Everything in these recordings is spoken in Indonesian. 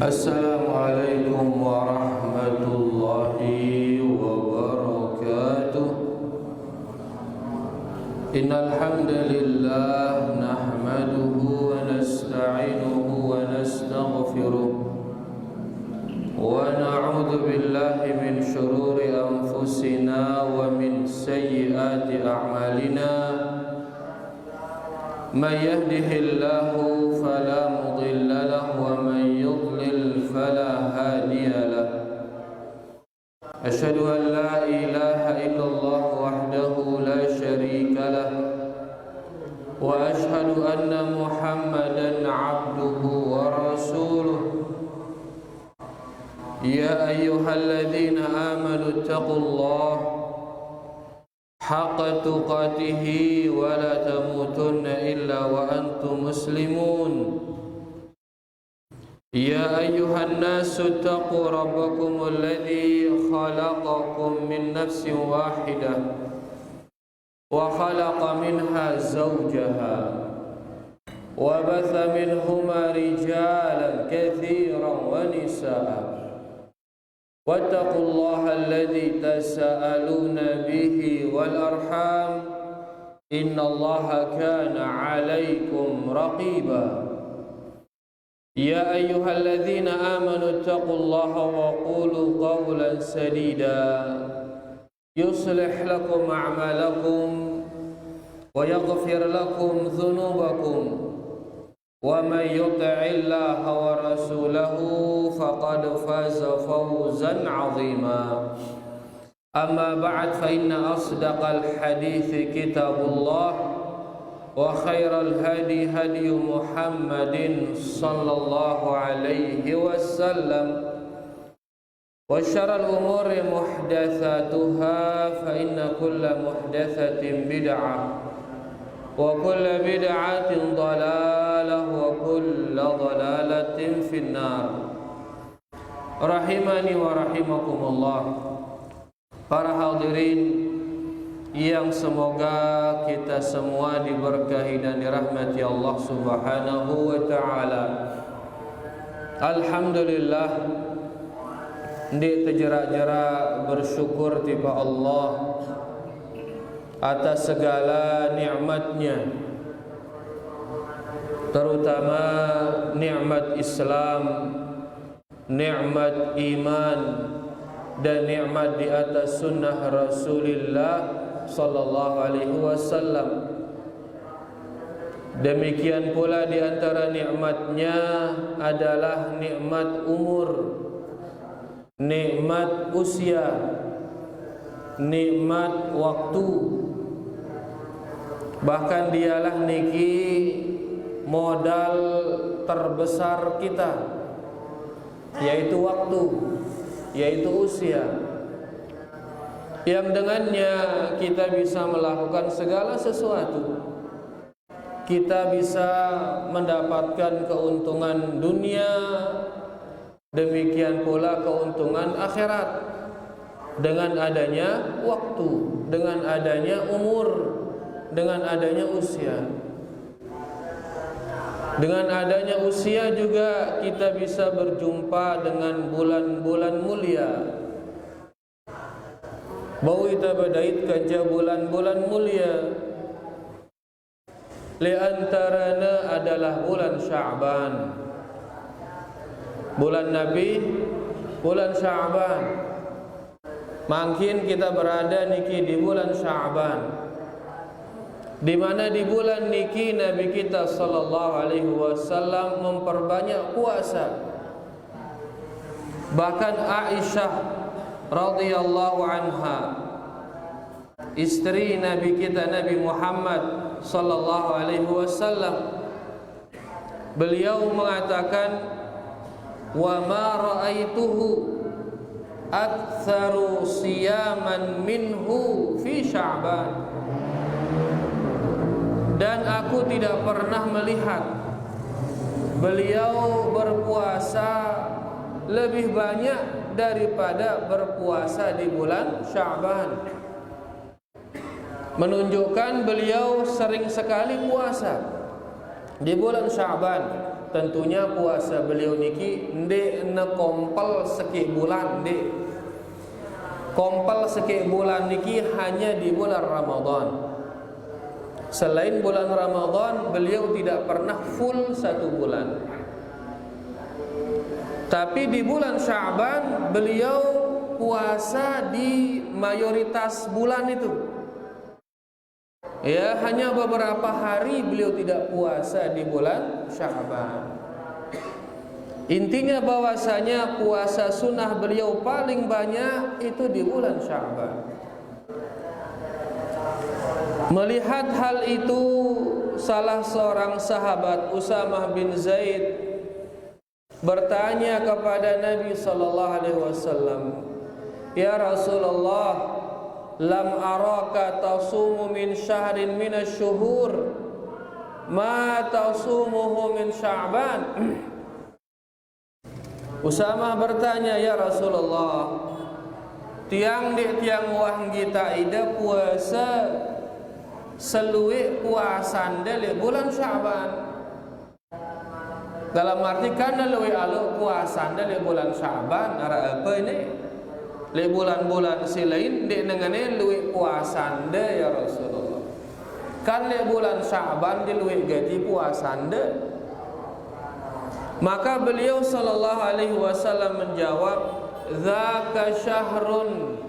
Assalamualaikum warahmatullahi wabarakatuh. Innal hamdalillah nahmaduhu wa nasta'inuhu wa nastaghfiruh wa na'udzu billahi min shururi anfusina wa min sayyiati a'malina. Man yahdihillahu fala mudilla lahu wa man yudlil fala hadiya lahu. Asyhadu an la ilaha illallah wahdahu la syarika lahu wa asyhadu anna Muhammadan abduhu wa rasuluh. Ya ayyuhalladzina amanu taqullaha haqqa tuqatihi wa la tamutunna illa wa antum muslimun. Ya ayyuhan nasu taqu rabbakum alladhi khalaqakum min nafsin wahidah wa khalaqa minha zawjaha wa batha minhuma rijalan katsiran wa nisaa. واتقوا الله الذي تساءلون به والأرحام إن الله كان عليكم رقيبا. يا أيها الذين آمنوا اتقوا الله وقولوا قولا سديدا يصلح لكم أعمالكم ويغفر لكم ذنوبكم ومن يطع الله ورسوله فقد فاز فوزا عظيما. أما بعد فإن أصدق الحديث كتاب الله وخير الهدي هدي محمد صلى الله عليه وسلم وشر الأمور محدثاتها فإن كل محدثة بدعة وكل بدعة ضلالة وكل ضلالة في النار. Rahimani wa rahimakumullah. Para hadirin yang semoga kita semua diberkahi dan dirahmati Allah Subhanahu wa taala. Alhamdulillah ndi tejera-jera bersyukur tiba Allah atas segala nikmatnya, terutama nikmat Islam, nikmat iman, dan nikmat di atas sunnah Rasulullah sallallahu alaihi wasallam. Demikian pula di antara nikmatnya adalah nikmat umur, nikmat usia, nikmat waktu. Bahkan dialah niki modal terbesar kita, yaitu waktu, yaitu usia, yang dengannya kita bisa melakukan segala sesuatu. Kita bisa mendapatkan keuntungan dunia, demikian pula keuntungan akhirat, dengan adanya waktu, dengan adanya umur, dengan adanya usia. Dengan adanya usia juga kita bisa berjumpa dengan bulan-bulan mulia. Bau kita badait kerja bulan-bulan mulia. Li antarana adalah bulan Sya'ban. Bulan Nabi, bulan Sya'ban. Makin kita berada niki di bulan Sya'ban, di mana di bulan niki Nabi kita sallallahu alaihi wasallam memperbanyak puasa. Bahkan Aisyah radhiyallahu anha, istri Nabi kita Nabi Muhammad sallallahu alaihi wasallam, beliau mengatakan, "Wa ma ra'aituhu aktsaru siyaman minhu fi Sya'ban." Dan aku tidak pernah melihat beliau berpuasa lebih banyak daripada berpuasa di bulan Sya'ban. Menunjukkan beliau sering sekali puasa di bulan Sya'ban. tentunya puasa beliau niki ndek kompel sekik bulan, ndek kompel sekik bulan niki hanya di bulan Ramadan. Selain bulan Ramadan beliau tidak pernah full 1 bulan. Tapi di bulan Sya'ban beliau puasa di mayoritas bulan itu. Ya, hanya beberapa hari beliau tidak puasa di bulan Sya'ban. Intinya bahwasanya puasa sunnah beliau paling banyak itu di bulan Sya'ban. Melihat hal itu, salah seorang sahabat Usamah bin Zaid bertanya kepada Nabi sallallahu alaihi wasallam, "Ya Rasulullah, lam araka tasumu min syahrin minasy-syuhur ma tasumuhu min Sya'ban." Usamah bertanya, "Ya Rasulullah, tiang wah kita ida puasa seluik puasan dari bulan Sya'ban." Dalam arti karena luik alu puasan dari bulan Sya'ban, ara apa ini? Le bulan-bulan si lain dek nengane luik puasan de ya Rasulullah. Kan le bulan Sya'ban di luik gaji puasan de. Maka beliau sallallahu alaihi wasallam menjawab, "Dzaka syahrun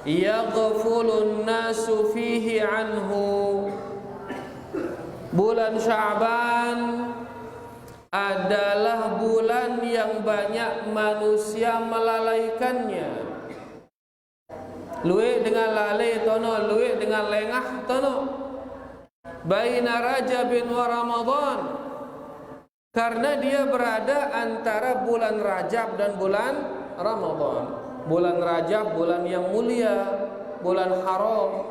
yaghfulun nasu fihi anhu." Bulan Sya'ban adalah bulan yang banyak manusia melalaikannya. Luwe dengan lalai tono, luwe dengan lengah tono. Baina Rajabin wa Ramadan. Karena dia berada antara bulan Rajab dan bulan Ramadan. Bulan Rajab bulan yang mulia, bulan haram.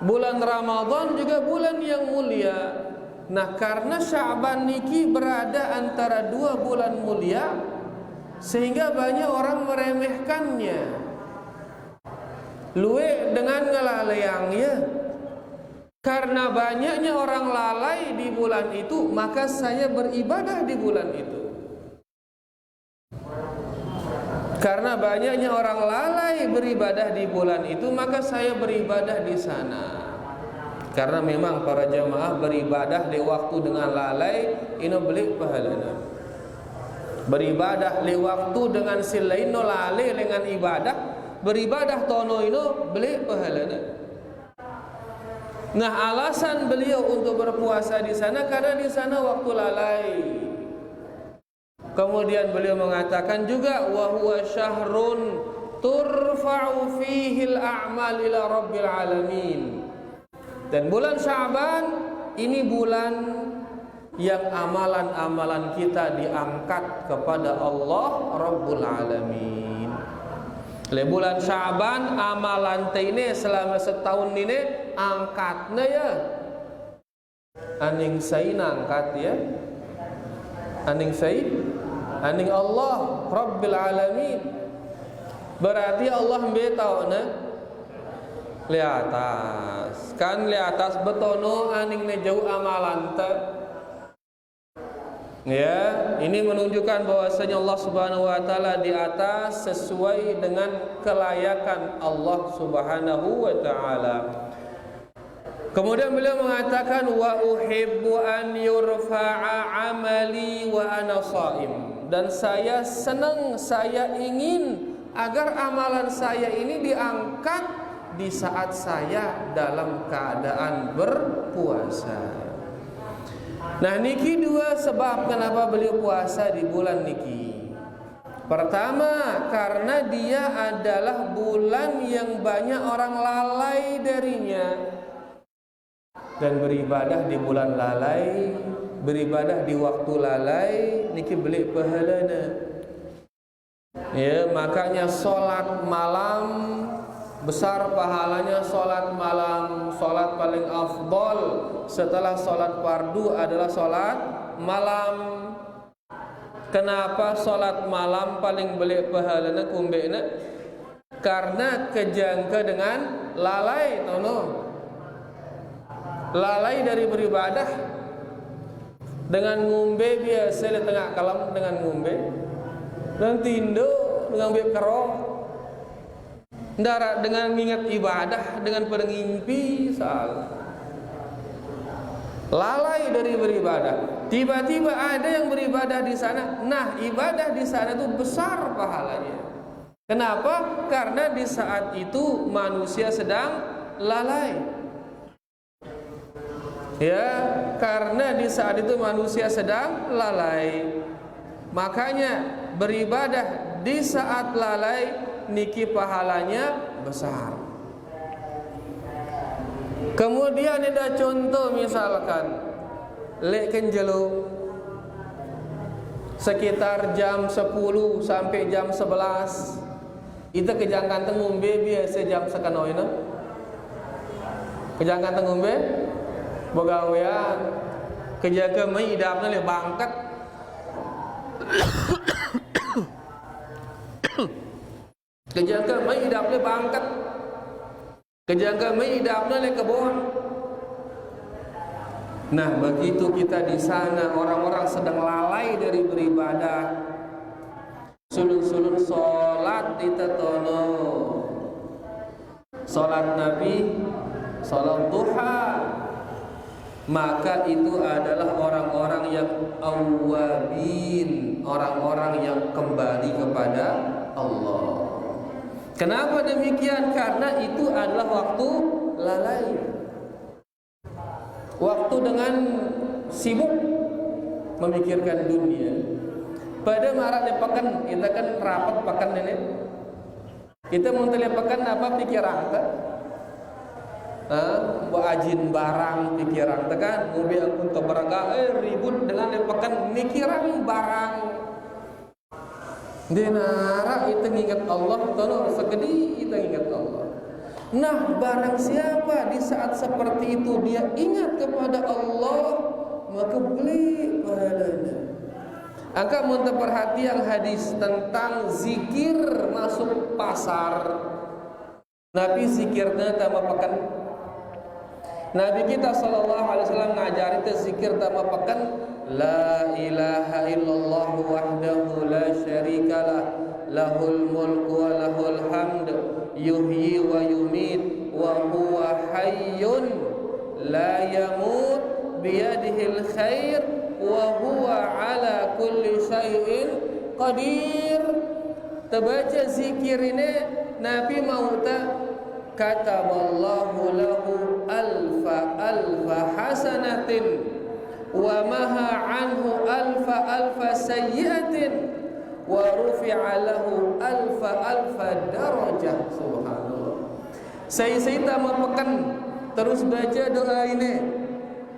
Bulan Ramadan juga bulan yang mulia. Nah, karena Sya'ban niki berada antara 2 bulan mulia, sehingga banyak orang meremehkannya. Luwe dengan ngelalaiang ya. Karena banyaknya orang lalai di bulan itu, maka saya beribadah di bulan itu. Karena banyaknya orang lalai beribadah di bulan itu, maka saya beribadah di sana. Karena memang para jamaah beribadah di waktu dengan lalai, ini beli pahalanya. Beribadah di waktu dengan silain no lalai dengan ibadah, beribadah tono ini beli pahalanya. Nah, alasan beliau untuk berpuasa di sana karena di sana waktu lalai. Kemudian beliau mengatakan juga, wa huwa syahrun turfa'u fihi al-a'mal ila rabbil alamin. Dan bulan Sya'ban ini bulan yang amalan-amalan kita diangkat kepada Allah Rabbul Alamin. Le bulan Sya'ban amalan ini selama setahun ini angkatnya ya. Aning sai angkat ya. Aning sai, aning Allah Rabbul Alamin. Berarti Allah mbetauna li atas. Kan li atas betono aning ne jauh amalan te. Ya, ini menunjukkan bahwasanya Allah Subhanahu wa taala di atas sesuai dengan kelayakan Allah Subhanahu wa taala. Kemudian beliau mengatakan wa uhibbu an yurfa'a amali wa ana shaim. Dan saya senang, saya ingin agar amalan saya ini diangkat di saat saya dalam keadaan berpuasa. Nah, niki 2 sebab kenapa beliau puasa di bulan niki. Pertama, karena dia adalah bulan yang banyak orang lalai darinya. Dan beribadah di bulan lalai, beribadah di waktu lalai, niki beli pahalana. Ya, makanya sholat malam besar pahalanya sholat malam. Sholat paling afdol setelah sholat fardu adalah sholat malam. Kenapa sholat malam paling beli pahalanya kumbena? Karena kejangka dengan lalai, tono. Lalai dari beribadah. dengan ngombe biasa di tengah kalam dengan ngombe dan tindo dengan ngombe kerok ndara dengan mengingat ibadah dengan pada ngimpi salah lalai dari beribadah. Tiba-tiba ada yang beribadah di sana. Nah, ibadah di sana itu besar pahalanya. Kenapa? Karena di saat itu manusia sedang lalai. Ya, karena di saat itu manusia sedang lalai. Makanya beribadah di saat lalai niki pahalanya besar. Kemudian ada contoh misalkan lek kenjelo sekitar jam 10 sampai jam 11 itu kejangkan ngombe biasa jam sekanoina kejangkan ngombe begawean kejaga mai idapna le bangkat kejaga mai idapna bangkat kejaga mai idapna le kebon. Nah, begitu kita di sana orang-orang sedang lalai dari beribadah. Sulun-sulun salat ditetono. Salat Nabi, salat duha. Maka itu adalah orang-orang yang awwabin, orang-orang yang kembali kepada Allah. Kenapa demikian? Karena itu adalah waktu lalai. Waktu dengan sibuk memikirkan dunia. Pada marak lepakan, kita kan rapat pakan nenek. Kita mau telepakan apa pikiran kan? Ajin barang pikiran tekan, mobil aku keberangga ribut dengan lepakan mikiran barang. Denara itu ingat Allah, tono segedi itu ingat Allah. Nah, barang siapa di saat seperti itu dia ingat kepada Allah, maka beli pahalanya. Angka mun perhatian hadis tentang zikir masuk pasar. Nabi zikirnya tambah pekan. Nabi kita sallallahu alaihi wasallam ngajari teh zikir tambah pekan, la ilaha illallah wahdahu la syarikalah, lahul mulku wa lahul hamd, yuhyi wa yumit wa huwa hayyun la yamut biyadihil khair wa huwa ala kulli syai'in qadir. Terbaca zikir ini Nabi mauta kataballahu lahu alfa hasanatin wa maha anhu alfa sayyi'atin wa rufi'a lahu alfa darajah. Subhanallah. Saya tak pekan terus baca doa ini.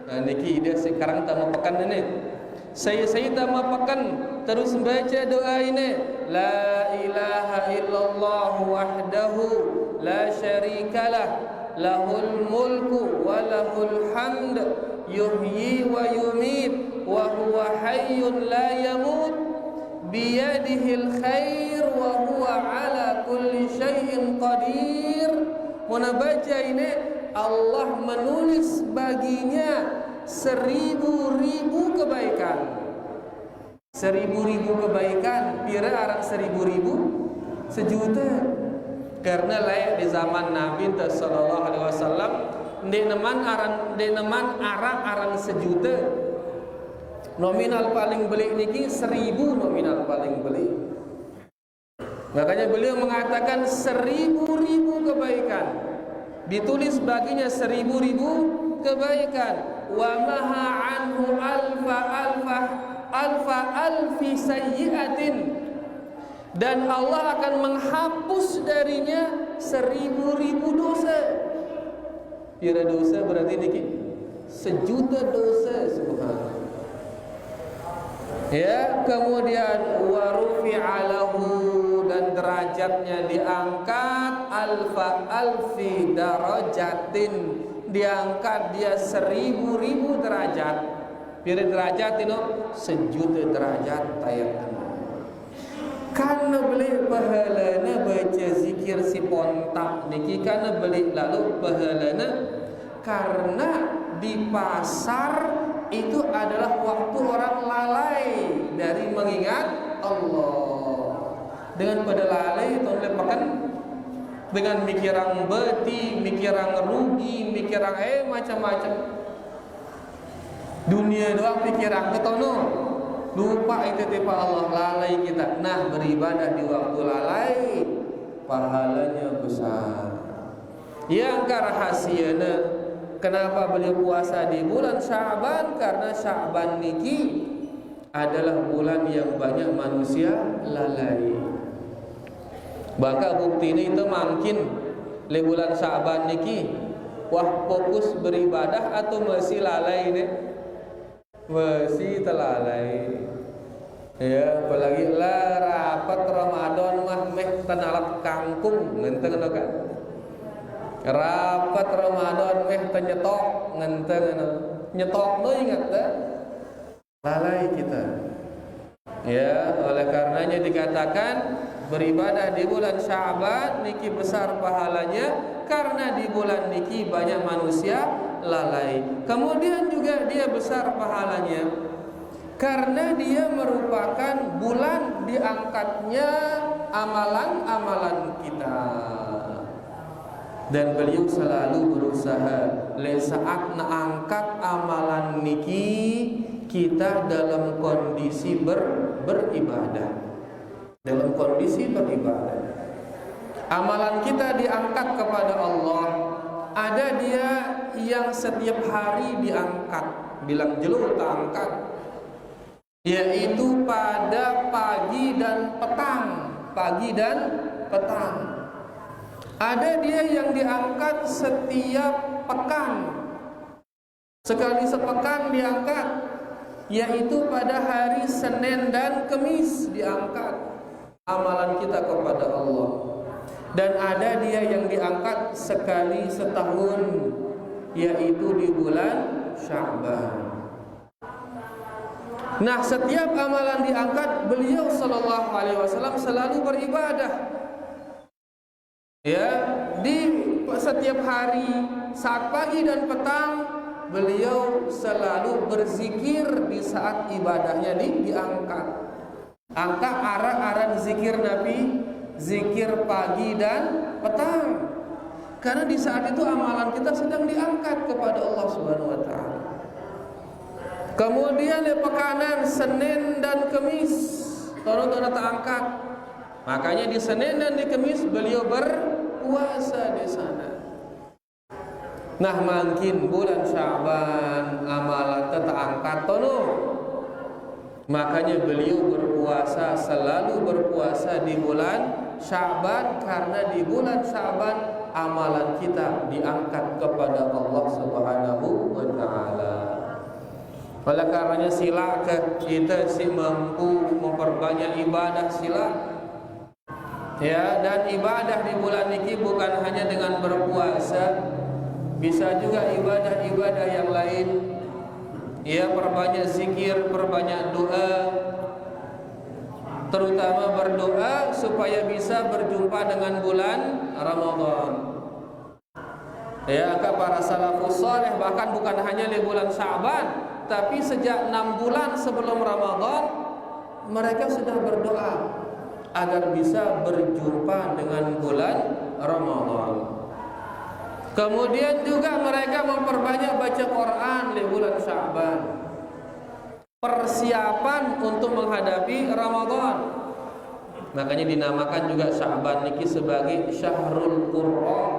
Nah, niki dia sekarang tak pekan ini. Saya tak pekan terus baca doa ini. La ilaha illallah wahdahu la syarikalah, lahul mulku wa lahul hamd, yuhyi wa yumit wa huwa hayyun la yamut biyadihil khair wa huwa ala kulli syai'in qadir. Muna baca ini Allah menulis baginya 1000.000 kebaikan. 1000.000 kebaikan, pira arang 1000.000 sejuta. Karena layak di zaman Nabi sallallahu alaihi wasallam neman arang sejuta. Nominal paling beli niki 1000 nominal paling beli. Makanya beliau mengatakan 1000.000 kebaikan. Ditulis baginya 1000.000 kebaikan. Wa maha anhu alfi sayyi'atin, dan Allah akan menghapus darinya 1000.000 dosa. Kira dosa berarti niki 1.000.000 dosa. Subhanallah. Ya, kemudian warufi'a lahu, dan derajatnya diangkat alfi darajatin, diangkat dia 1000.000 derajat. Pira derajat itu 1.000.000 derajat tayakan. Karena beli pahalana baca zikir si pontak niki, karena beli lalu pahalana karena di pasar itu adalah waktu orang lalai dari mengingat Allah. Dengan pada lalai itu lepakan dengan mikirang beti, mikirang rugi, mikirang macam-macam. Dunia doang pikirang ketono. Lupa itu tipe Allah, lalai kita. Nah, beribadah di waktu lalai pahalanya besar. Yang rahasiana kenapa beliau puasa di bulan Sya'ban? Karena Sya'ban niki adalah bulan yang banyak manusia lalai. Maka bukti ini itu makin di bulan Sya'ban niki wah fokus beribadah atau masih lalai ini? Masih terlalai. Ya, apalagi lah rapat Ramadan mah meh tenalat kangkung ngenteng kan. Rapat Ramadan meh tenyetok ngenteng nyetok no ingat dah. Lalai kita. Ya, oleh karenanya dikatakan beribadah di bulan Sya'ban niki besar pahalanya karena di bulan niki banyak manusia lalai. Kemudian juga dia besar pahalanya karena dia merupakan bulan diangkatnya amalan-amalan kita. Dan beliau selalu berusaha saat angkat amalan niki kita dalam kondisi beribadah. Dalam kondisi beribadah. Amalan kita diangkat kepada Allah. Ada dia yang setiap hari diangkat, bilang jelur tak angkat, yaitu pada pagi dan petang. Pagi dan petang. Ada dia yang diangkat setiap pekan, sekali sepekan diangkat, yaitu pada hari Senin dan Kamis diangkat amalan kita kepada Allah. Dan ada dia yang diangkat sekali setahun, yaitu di bulan Sya'ban. Nah, setiap amalan diangkat, beliau sallallahu alaihi wasallam selalu beribadah. Ya, di setiap hari saat pagi dan petang beliau selalu berzikir di saat ibadahnya diangkat. Angka arah-arah zikir Nabi, zikir pagi dan petang. Karena di saat itu amalan kita sedang diangkat kepada Allah Subhanahu wa taala. Kemudian di pekanan Senin dan Kamis tono-tono terangkat. Makanya di Senin dan di Kamis beliau berpuasa di sana. Nah, makin bulan Sya'ban amalan terangkat tono. Makanya beliau berpuasa, selalu berpuasa di bulan Sya'ban karena di bulan Sya'ban amalan kita diangkat kepada Allah Subhanahu wa taala. Oleh karenanya sila kita si mampu memperbanyak ibadah sila. Ya, dan ibadah di bulan ini bukan hanya dengan berpuasa, bisa juga ibadah-ibadah yang lain. Ya, perbanyak zikir, perbanyak doa, terutama berdoa supaya bisa berjumpa dengan bulan Ramadan. Ya, para salafus saleh bahkan bukan hanya di bulan Sya'ban, tapi sejak 6 bulan sebelum Ramadan mereka sudah berdoa agar bisa berjumpa dengan bulan Ramadan. Kemudian juga mereka memperbanyak baca Quran di bulan Sya'ban. Persiapan untuk menghadapi Ramadan. Makanya dinamakan juga Sya'ban niki sebagai Syahrul Qur'an,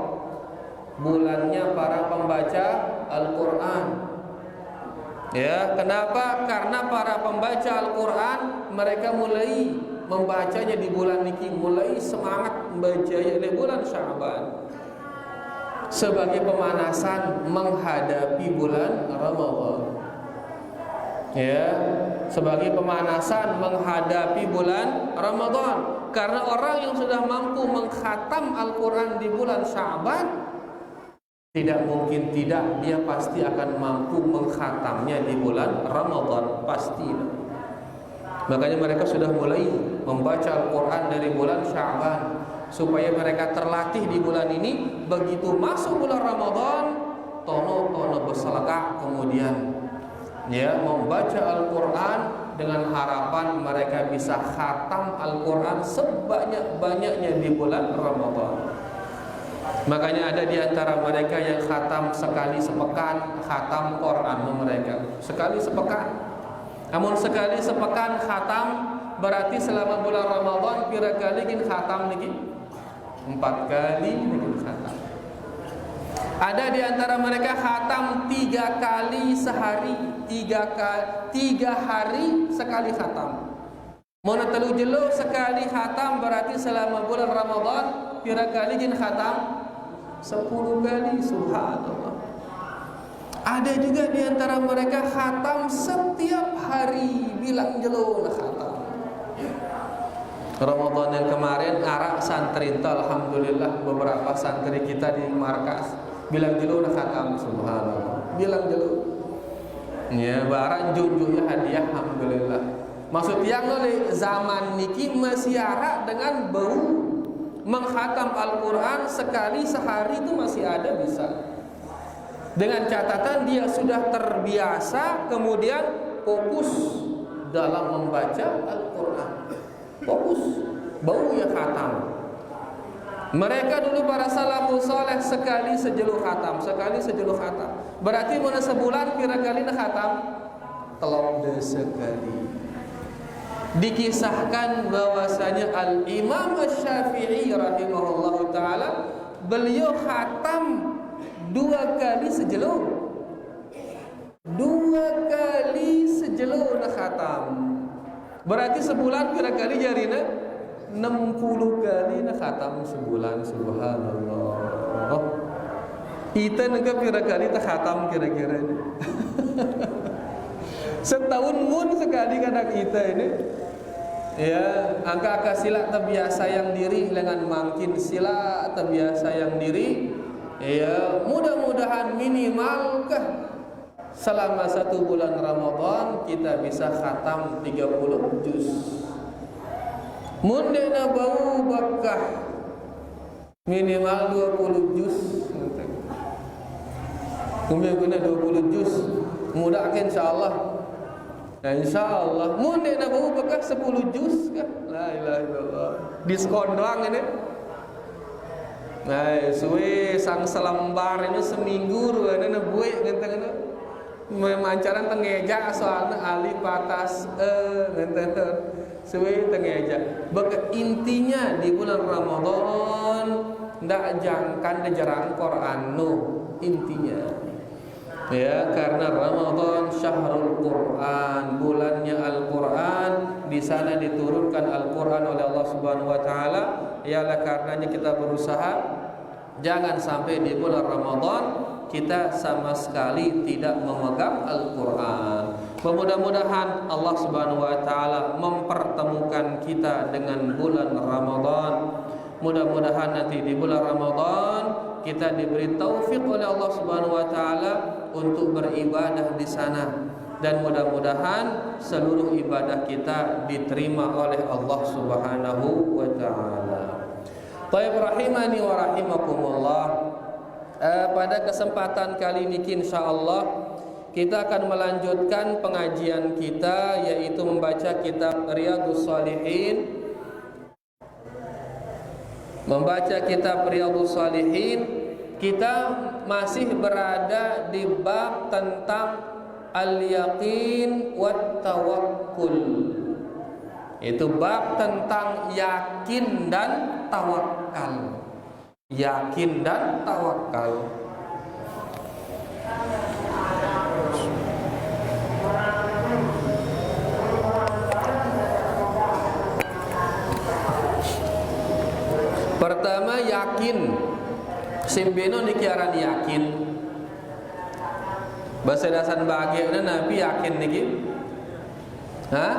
bulannya para pembaca Al-Quran. Ya, kenapa? Karena para pembaca Al-Quran mereka mulai membacanya di bulan niki, mulai semangat membacanya di bulan Sya'ban sebagai pemanasan menghadapi bulan Ramadan. Ya, sebagai pemanasan menghadapi bulan Ramadan. Karena orang yang sudah mampu mengkhatam Al-Quran di bulan Sya'ban, tidak mungkin tidak, dia pasti akan mampu mengkhatamnya di bulan Ramadan, pasti. Makanya mereka sudah mulai membaca Al-Quran dari bulan Sya'ban, supaya mereka terlatih di bulan ini. Begitu masuk bulan Ramadan, tono berselekak kemudian ya, membaca Al-Quran dengan harapan mereka bisa khatam Al-Quran sebanyak-banyaknya di bulan Ramadan. Makanya ada di antara mereka yang khatam sekali sepekan, khatam Quran mereka sekali sepekan. Namun sekali sepekan khatam berarti selama bulan Ramadan pira kali kin khatam niki? 4 kali niki khatam. Ada di antara mereka khatam 3 kali sehari, 3 hari sekali khatam. Mana telu jelo sekali khatam berarti selama bulan Ramadan pira kali kin khatam? 10 kali, subhanallah. Ada juga di antara mereka khatam setiap hari, bilang jelo nak khatam. Ramadan yang kemarin arak santri, alhamdulillah beberapa santri kita di markas bilang jelo nak khatam, subhanallah. Bilang jelo. Ya, barang junjungnya hadiah, alhamdulillah. Maksud yang oleh zaman niki masih arak dengan bau menghatam Al-Quran sekali sehari itu masih ada bisa. Dengan catatan dia sudah terbiasa kemudian fokus dalam membaca Al-Quran. Fokus, bau ya khatam. Mereka dulu para salafus saleh sekali sejelu khatam, sekali sejelu khatam. Berarti mana sebulan kira kali nak khatam? Telur sekali. Dikisahkan bahwasanya Al-Imam Asy-Syafi'i rahimahullahu taala beliau khatam 2 kali sejelo. 2 kali sejelo nak khatam. Berarti sebulan kira kali jarina 60 kali nak khatam sebulan, subhanallah. Kita nak kira kali tak khatam kira-kira ini. Setahun mun sekali kadang kita ini. Ya, angka sila terbiasa yang diri dengan makin sila terbiasa yang diri. Ya, mudah-mudahan minimal selama 1 bulan Ramadan kita bisa khatam 30 juz. Mun dena bau bakah minimal 20 juz. Kemudian 20 juz mudah insyaallah. Ya insyaallah mun dena bau bakah 10 juz kah? La ilaha illallah. Diskon doang ini. Nah, suwe sang selembar ini seminggu ruana buik ngenteng memancaran tengeja soalnya ali patas ngenteng suwe tengeja. Baka intinya di bulan Ramadan ndak jangkan dejarang Quran no intinya. Ya, karena Ramadan syahrul Quran, bulannya Al-Quran, di sana diturunkan Al-Quran oleh Allah Subhanahu wa taala. Ialah karenanya kita berusaha jangan sampai di bulan Ramadan kita sama sekali tidak memegang Al-Quran. Mudah-mudahan Allah Subhanahu wa taala mempertemukan kita dengan bulan Ramadan. Mudah-mudahan nanti di bulan Ramadan kita diberi taufik oleh Allah Subhanahu wa taala untuk beribadah di sana, dan mudah-mudahan seluruh ibadah kita diterima oleh Allah Subhanahu wa taala. Baik, rahimani wa rahimakumullah. Pada kesempatan kali ini insyaallah kita akan melanjutkan pengajian kita, yaitu membaca kitab Riyadhus Shalihin. Membaca kitab Riyadhus Shalihin, kita masih berada di bab tentang al-yaqin wat tawakkul. Itu bab tentang yakin dan tawakal. Yakin dan tawakal. Pertama yakin. Simbeno niki aran yakin. Bahasa dasar bahagia Nabi yakin niki. Hah?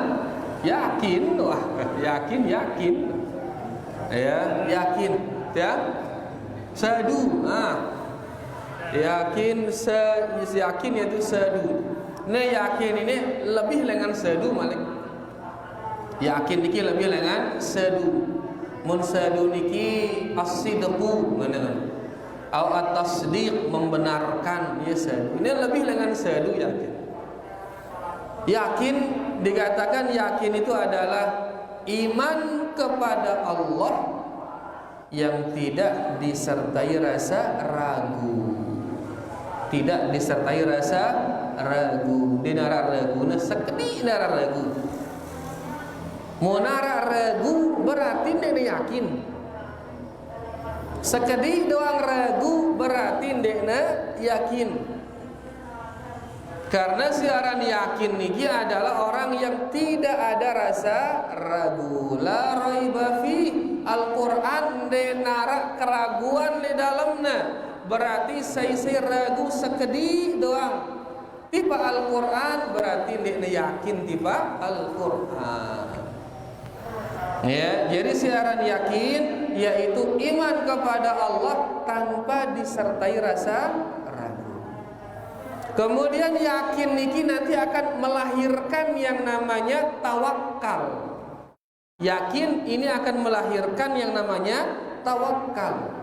Yakin, wah, yakin. Ya, yakin, ya. Sadu, yakin yakin yaitu sadu. Nah, yakin ini lebih dengan sadu malik. Yakin niki lebih dengan sadu. Mun sadu niki as-sidqu ngeundeun. Au at-tasdiq membenarkan, ya sadu. Ini lebih dengan sadu yakin. Yakin, dikatakan yakin itu adalah iman kepada Allah yang tidak disertai rasa ragu. Tidak disertai rasa ragu. Di nara ragu, sekedi nara ragu. Mau nara ragu berarti dia yakin. Sekedi doang ragu berarti dia yakin. Karena siaran yakin niki adalah orang yang tidak ada rasa ragu. La raiba fi, Al-Qur'an denara keraguan di dalamnya. Berarti saya ragu sekedi doang. Tiba Al-Qur'an berarti dia yakin tiba Al-Qur'an. Ya, jadi siaran yakin yaitu iman kepada Allah tanpa disertai rasa ragu. Kemudian yakin niki nanti akan melahirkan yang namanya tawakal. Yakin ini akan melahirkan yang namanya tawakal.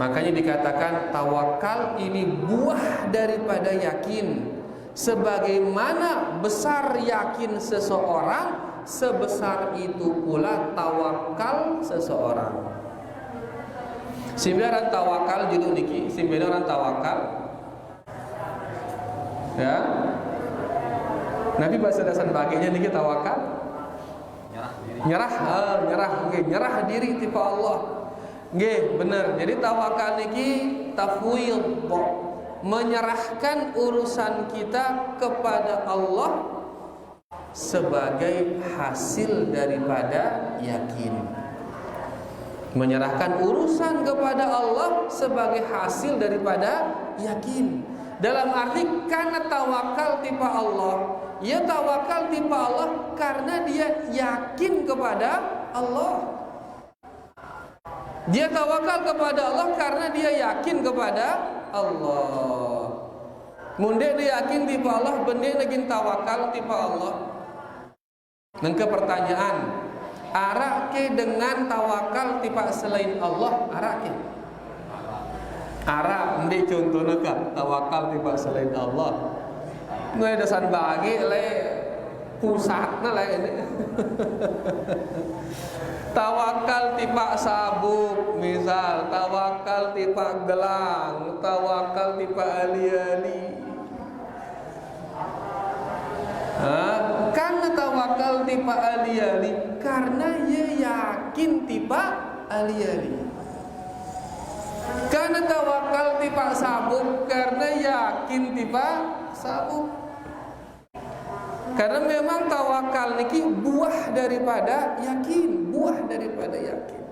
Makanya dikatakan tawakal ini buah daripada yakin. Sebagaimana besar yakin seseorang, sebesar itu pula tawakal seseorang. Simbiaran tawakal judul niki, simbiaran tawakal. Ya, Nabi bahasa dasar baginya niki tawakal, nyerah, nyerah diri tipe Allah, bener. Jadi tawakal niki tafwid, menyerahkan urusan kita kepada Allah sebagai hasil daripada yakin. Menyerahkan urusan kepada Allah sebagai hasil daripada yakin. Dalam arti karena tawakal tipe Allah, ya tawakal tipe Allah karena dia yakin kepada Allah. Dia tawakal kepada Allah karena dia yakin kepada Allah. Munde dia yakin tipe Allah, bende naging tawakal tipe Allah. Nengke pertanyaan, arake dengan tawakal tipe selain Allah, arake? Ara ndi contohna kan tawakal tiba selain Allah. Ngai dasan bagi le pusatna le ini. Tawakal tiba sabuk, misal tawakal tiba gelang, tawakal tiba ali-ali. Karena tawakal tiba ali-ali karena ia yakin tiba ali-ali. Karena tawakal tiba sabuk karena yakin tiba sabuk. Karena memang tawakal niki buah daripada yakin, buah daripada yakin.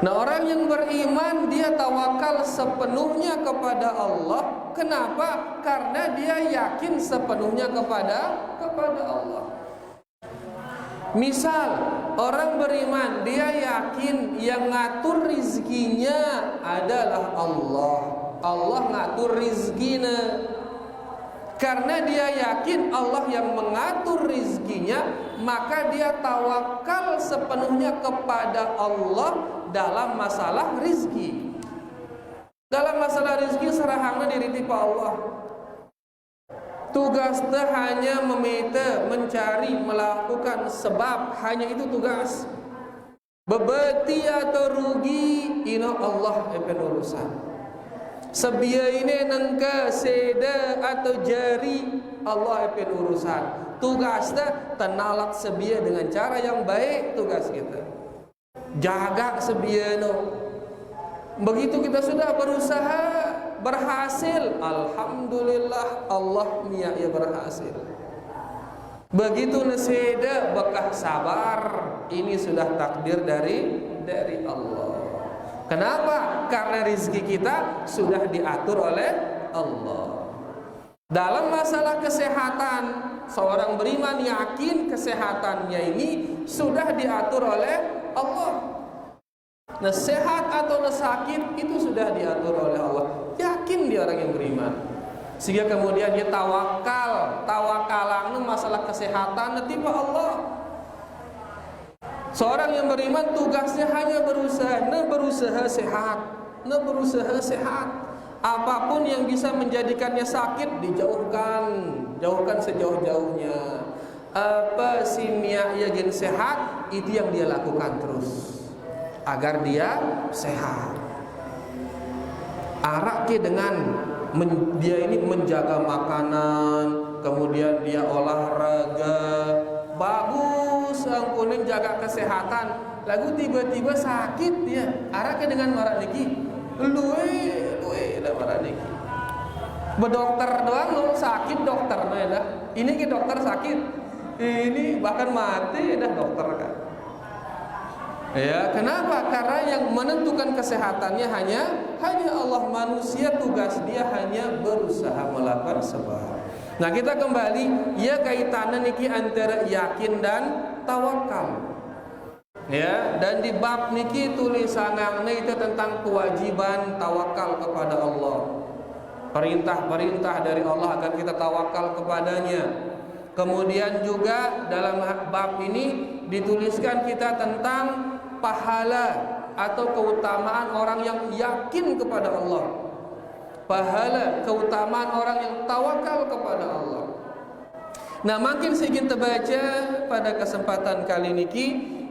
Nah, orang yang beriman dia tawakal sepenuhnya kepada Allah. Kenapa? Karena dia yakin sepenuhnya kepada Allah. Misal orang beriman dia yakin yang ngatur rizkinya adalah Allah. Allah ngatur rizkinya. Karena dia yakin Allah yang mengatur rizkinya, maka dia tawakal sepenuhnya kepada Allah dalam masalah rizki. Dalam masalah rizki serahangna diri tipe Allah. Tugasnya hanya meminta, mencari, melakukan sebab, hanya itu tugas. Bebeti atau rugi, ino Allah epen urusan. Sebia ini nengke, seda atau jari, Allah epen urusan. Tugasnya tenalak sebia dengan cara yang baik, tugas kita. Jaga sebia no. Begitu kita sudah berusaha, berhasil, alhamdulillah Allah niat ya berhasil. Begitu nasida bekah sabar, ini sudah takdir dari Allah. Kenapa? Karena rezeki kita sudah diatur oleh Allah. Dalam masalah kesehatan, seorang beriman yakin kesehatannya ini sudah diatur oleh Allah. Nah, sehat atau sakit itu sudah diatur oleh Allah. Yakin dia orang yang beriman. Sehingga kemudian dia tawakalan masalah kesehatan tiba Allah. Seorang yang beriman tugasnya hanya berusaha sehat. Apapun yang bisa menjadikannya sakit jauhkan sejauh-jauhnya. Apa simia yang sehat itu yang dia lakukan terus agar dia sehat. Arak dengan dia ini menjaga makanan, kemudian dia olahraga bagus, angkunin jaga kesehatan, lalu tiba-tiba sakit dia. Arak dengan marah niki luwe dah marah niki. Berdokter doang lo sakit dokternya dah. Ini ke dokter sakit, ini bahkan mati dah dokter kan. Ya, kenapa? Karena yang menentukan kesehatannya hanya Allah. Manusia tugas dia hanya berusaha melakukan sebab. Nah, kita kembali ya kaitannya niki antara yakin dan tawakal. Ya, dan di bab niki tulisannya itu tentang kewajiban tawakal kepada Allah. Perintah-perintah dari Allah agar kita tawakal kepadanya. Kemudian juga dalam bab ini dituliskan kita tentang pahala atau keutamaan orang yang yakin kepada Allah. Pahala, keutamaan orang yang tawakal kepada Allah. Nah, makin sedikit terbaca pada kesempatan kali ini,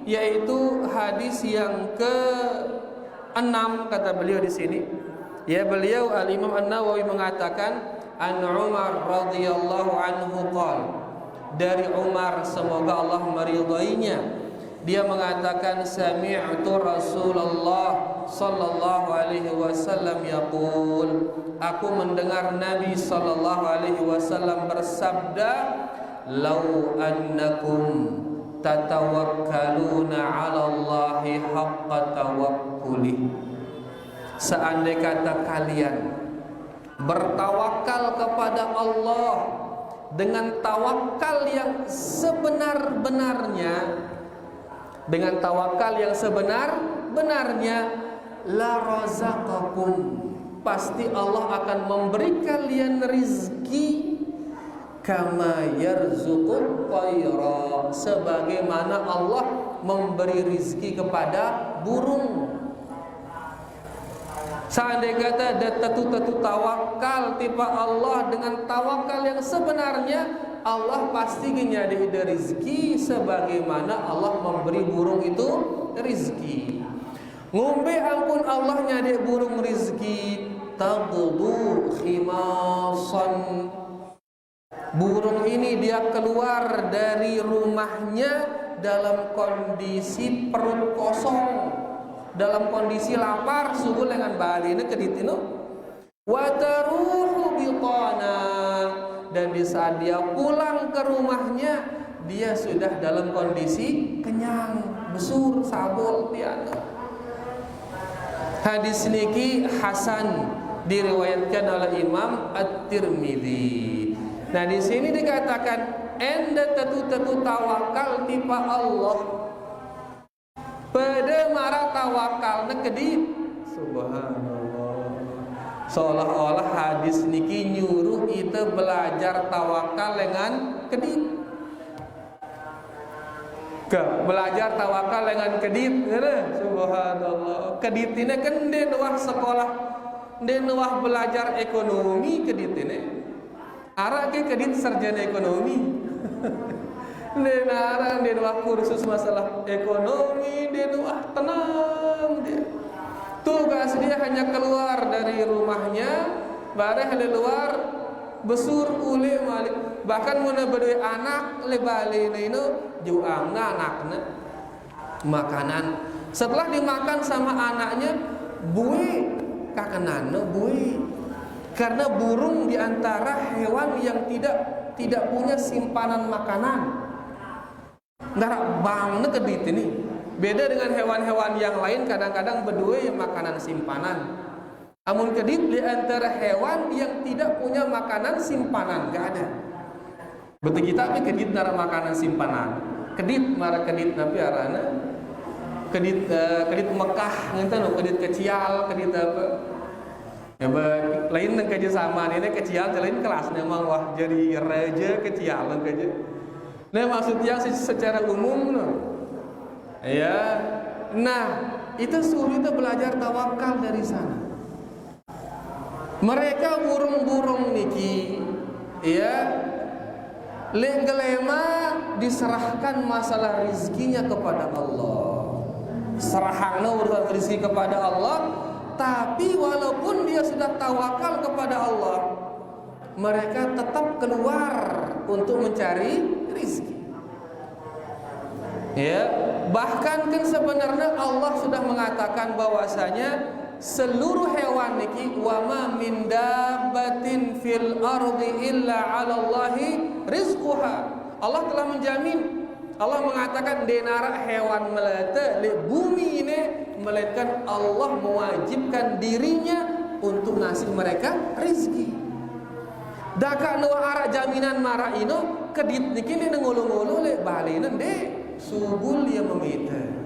yaitu hadis yang ke-6 kata beliau di sini. Ya, beliau Al-Imam An-Nawawi mengatakan an Umar radhiyallahu anhu qala, dari Umar semoga Allah meridainya, dia mengatakan sami'tu Rasulullah sallallahu alaihi wasallam yaqul, aku mendengar Nabi sallallahu alaihi wasallam bersabda, lau annakum tatawakkaluna 'ala Allahi haqqa tawakkuli, seandai kata kalian bertawakal kepada Allah dengan tawakal yang sebenar-benarnya, dengan tawakal yang sebenar-benarnya, la razaqakum, pasti Allah akan memberi kalian rizki, kama yarzuqut tayra, sebagaimana Allah memberi rizki kepada burung. Seandai kata tetu tawakal tipe Allah dengan tawakal yang sebenarnya, Allah pasti nyadi rezeki sebagaimana Allah memberi burung itu rezeki. Ngombe ampun Allah nyadi burung rezeki, taghdu khimasan, burung ini dia keluar dari rumahnya dalam kondisi perut kosong, dalam kondisi lapar, subuh dengan bali ini keditino wa taruhu bitana, dan di saat dia pulang ke rumahnya dia sudah dalam kondisi kenyang, besur, sabul tiada. Hadis niki hasan, diriwayatkan oleh Imam At-Tirmidzi. Nah, di sini dikatakan enda tetu tawakal tipe Allah pada marah tawakal kedip. Subhanallah, seolah-olah hadis niki nyuruh kita belajar tawakal dengan kedip. Belajar tawakal dengan kedip, subhanallah. Kedip ini kan dia nuah sekolah, dia nuah belajar ekonomi kedip ini. Arah ke kedip sarjana ekonomi. Dia narang, dia nuah kursus masalah ekonomi, dia nuah tenang dia. Tugas dia hanya keluar dari rumahnya, bareh di luar besur ule malik, bahkan mana berdua anak lebali ini juangna anaknya makanan. Setelah dimakan sama anaknya, bui kakenana bui, karena burung diantara hewan yang tidak punya simpanan makanan. Ngarak bangna kedit ini. Beda dengan hewan-hewan yang lain, kadang-kadang berdua yang makanan simpanan. Amun kedip di antara hewan yang tidak punya makanan simpanan, gak ada. Betul kita tapi kedip nara makanan simpanan. Kedip mara kedip nabi arana. Kedip Mekah ngenten lo, kedip kecil, kedip apa? Ya lain dengan kerja sama ini kecil, lain kelas memang wah jadi raja kecil kerja. Nah maksudnya secara umum no. Ya, nah itu sulit belajar tawakal dari sana. Mereka burung-burung niki ya lengelema diserahkan masalah rizkinya kepada Allah. Serahkan urusan rezeki kepada Allah, tapi walaupun dia sudah tawakal kepada Allah, mereka tetap keluar untuk mencari rezeki. Ya, bahkan kan sebenarnya Allah sudah mengatakan bahwasanya seluruh hewan niki wa ma min dabbatin fil ardi illa 'ala Allahi rizquha. Allah telah menjamin. Allah mengatakan denara hewan melata di bumi ini, melainkan Allah mewajibkan dirinya untuk ngasih mereka rezeki. Daka nu ara jaminan mara ino kedit niki ni ngulu-ngulu le balinan de subul yang memita.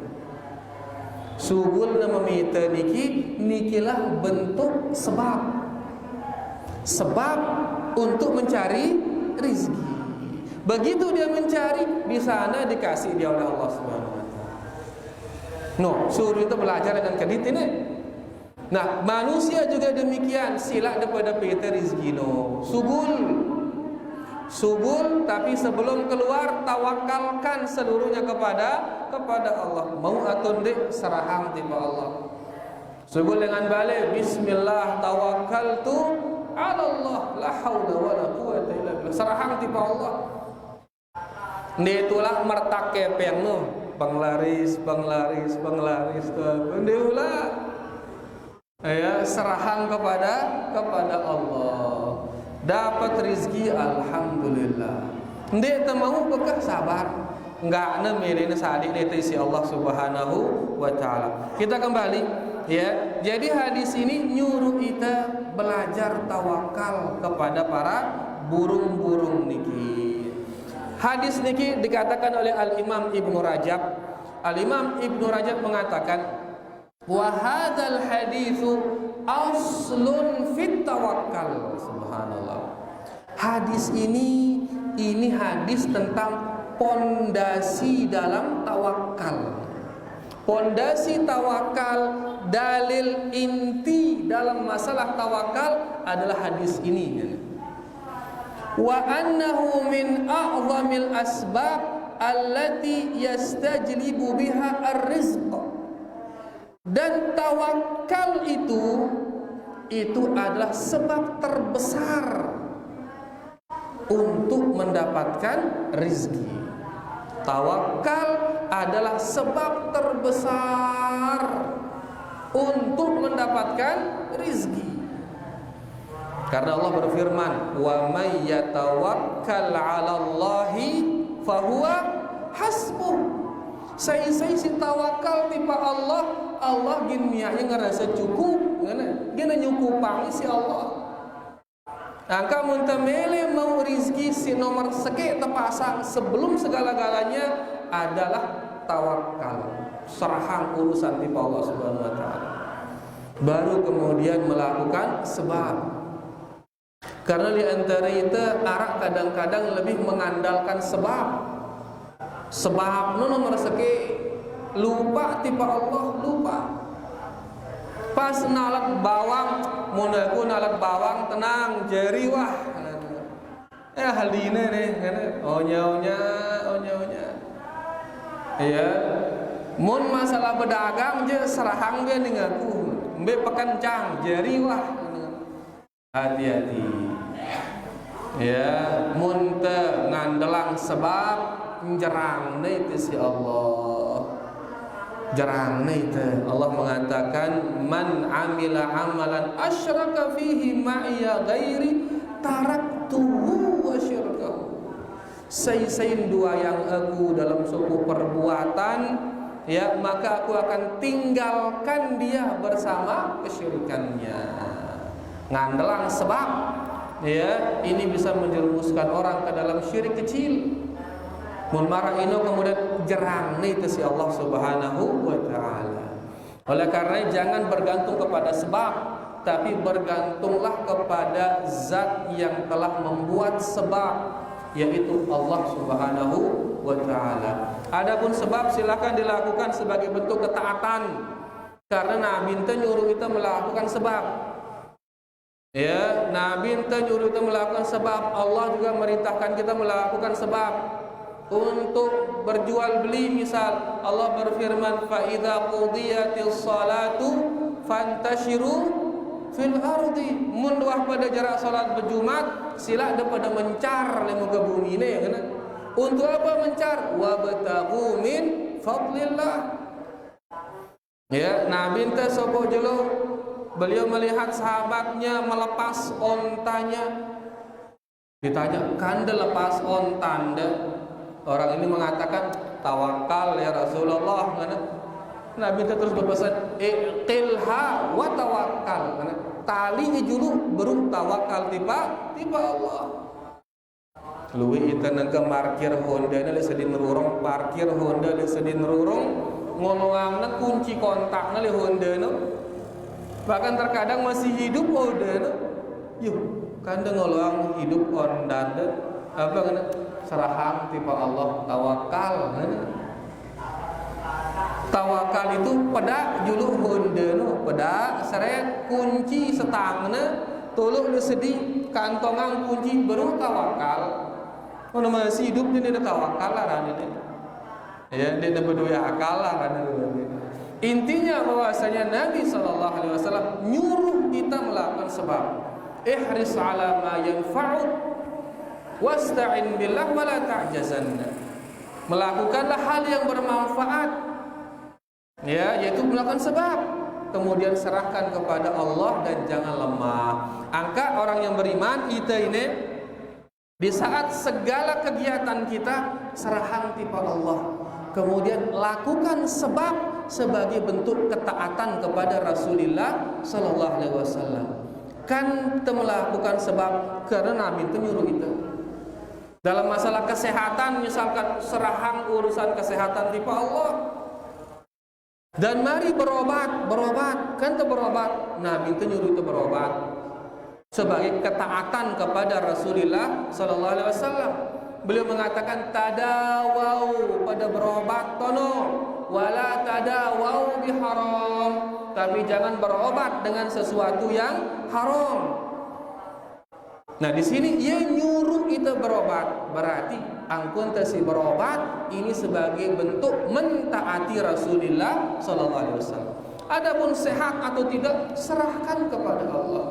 Subul na memita nikilah bentuk sebab untuk mencari rezeki. Begitu dia mencari, di sana dikasih dia oleh Allah Subhanahu wa taala. No, suruh itu belajar dengan kedit ini. Nah, manusia juga demikian, sila daripada peta rezeki no. Subul, tapi sebelum keluar tawakalkan seluruhnya kepada Allah. Mau atau tidak seraham tiba Allah. Subul dengan balik bismillah tawakkaltu 'ala Allah la haula wala quwwata illa billah. Seraham tiba Allah. Itulah mertak kepeng no, penglaris ulah. Ya, serahang kepada Allah. Dapat rezeki alhamdulillah. Ndek mau bekah sabar. Enggak milihna sadik si Allah Subhanahu wa taala. Kita kembali ya. Jadi hadis ini nyuruh kita belajar tawakal kepada para burung-burung niki. Hadis niki dikatakan oleh Al-Imam Ibnu Rajab. Al-Imam Ibnu Rajab mengatakan wa hadzal haditsu aslun fit tawakkal. Subhanallah. Hadis ini hadis tentang pondasi dalam tawakal. Pondasi tawakal, dalil inti dalam masalah tawakal adalah hadis ini. Wa annahu min a'zamil asbab allati yastajlibu biha ar-rizq. Dan tawakal itu adalah sebab terbesar untuk mendapatkan rezeki. Tawakal adalah sebab terbesar untuk mendapatkan rezeki. Karena Allah berfirman, "Wa may yatawakkal 'ala Allahi fahuwa hasbuh." Saya si tawakal tiba Allah gin mianya ngerasa cukup, gina nyukupang si Allah. Angka muntamele mau rizki si nomor seke terpasang sebelum segala-galanya adalah tawakal. Serahang urusan tiba Allah Subhanahu wa taala. Baru kemudian melakukan sebab. Karena di antara itu arak kadang-kadang lebih mengandalkan sebab nomor seke lupa tiba Allah lupa. Pas nalat bawang munaku nalat bawang tenang jeri wah. Halina nih onya. Ya. Mun masalah berdagang je serahang ge ning aku. Mbe pekencang jeri wah. Hati-hati. Ya, mun teu ngandelang sebab jerang itu si Allah. Jerang itu Allah mengatakan man amila amalan asyraka fihi ma'iya ghairi taraktuhu wa syirkahu. Sayin dua yang aku dalam suku perbuatan ya, maka aku akan tinggalkan dia bersama kesyirikannya. Ngandelang sebab ya, ini bisa menjerumuskan orang ke dalam syirik kecil. Mun marah ino kemudian jerang itu si Allah Subhanahu wa taala. Oleh karena jangan bergantung kepada sebab, tapi bergantunglah kepada zat yang telah membuat sebab, yaitu Allah Subhanahu wa taala. Adapun sebab silakan dilakukan sebagai bentuk ketaatan, karena Nabi nyuruh kita melakukan sebab. Ya, Nabi ente nyuruh kita melakukan sebab, Allah juga merintahkan kita melakukan sebab untuk berjual beli. Misal Allah berfirman, fa idza qudiyatis salatu fantashiru fil ardi, mun wah pada jarak salat berjumat sila daripada mencar le muka bumi ni kan. Untuk apa mencar? Wa bataghu min fadlillah. Ya, Nabi ente sapa jelo, beliau melihat sahabatnya melepas ontanya. Ditanya, "Kanda lepas ontanda?" Orang ini mengatakan, "Tawakal ya Rasulullah." Nabi terus berpesan, "Iqilha wa tawakkal." Tali julu berung tawakal tiba Allah. Luwi kita nang parkir Honda na le sedin rurung, parkir Honda le sedin rurung, ngonoangna kunci kontakna le Honda no. Bahkan terkadang masih hidup Honda no. Yuh, kanda ngoloang hidup Honda apa kana serahang tipe Allah, tawakal. Tawakal itu peda julu Honda no, peda seret kunci setangna tolong le sedih kantongan kunci baru tawakal. Kalau masih hidup dia ada tawakal lah ini. Ya, dia ada berdua akal lah kan. Intinya bahwasanya Nabi SAW nyuruh kita melakukan sebab. Ihris ala ma yanfa'u wasta'in billah wa la ta'jazanna. Melakukanlah hal yang bermanfaat. Ya, yaitu melakukan sebab. Kemudian serahkan kepada Allah dan jangan lemah. Angka orang yang beriman kita ini di saat segala kegiatan kita serahkan tipe Allah. Kemudian lakukan sebab sebagai bentuk ketaatan kepada Rasulullah sallallahu alaihi wasallam. Kan kita melakukan sebab karena Nabi itu nyuruh kita. Dalam masalah kesehatan misalkan serahkan urusan kesehatan tipe Allah. Dan mari berobat, kan kita berobat. Nabi itu nyuruh kita berobat sebagai ketaatan kepada Rasulullah sallallahu alaihi wasallam. Beliau mengatakan tadawau, pada berobat tono, wala tadawau biharam, tapi jangan berobat dengan sesuatu yang haram. Nah, di sini ia nyuruh kita berobat, berarti angkun tasi berobat ini sebagai bentuk mentaati Rasulullah sallallahu alaihi wasallam. Adapun sehat atau tidak serahkan kepada Allah.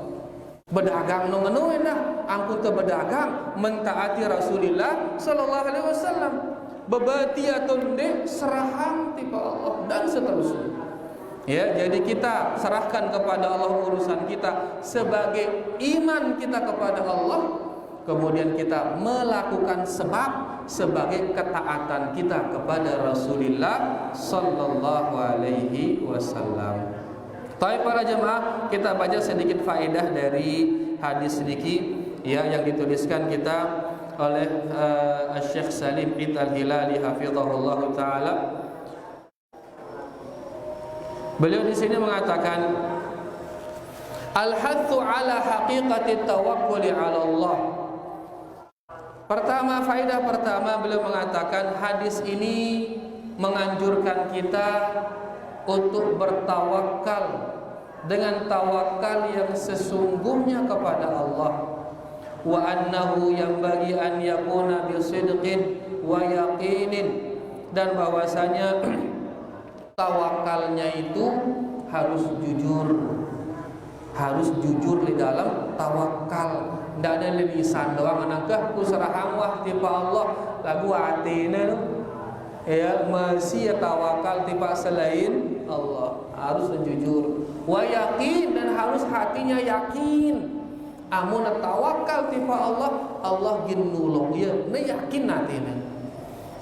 Berdagang nong-nong dah, angkut ke berdagang mentaati Rasulullah sallallahu alaihi wasallam. Bebati atau ndek serahang tipe Allah dan seterusnya. Ya, jadi kita serahkan kepada Allah urusan kita sebagai iman kita kepada Allah. Kemudian kita melakukan sebab sebagai ketaatan kita kepada Rasulullah sallallahu alaihi wasallam. Tapi para jemaah, kita baca sedikit faedah dari hadis niki ya yang dituliskan kita oleh Syekh Salim Id Al-Hilali hafizahullah taala. Beliau di sini mengatakan al-hathu ala haqiqati tawakkuli ala Allah. Pertama, faedah pertama beliau mengatakan hadis ini menganjurkan kita untuk bertawakal dengan tawakal yang sesungguhnya kepada Allah. Wa annahu yanbaghi an yakuna bi sidqin wa yaqinin, dan bahwasanya tawakalnya itu harus jujur di dalam tawakal. Tidak ada lisan doang anakah ku serahang wah tipe Allah lagu atina ya masih tawakal tipe selain Allah. Harus jujur wa yakin, dan harus hatinya yakin. Amun tawakal tipe Allah, Allah gin nulung ya, ne yakin natina.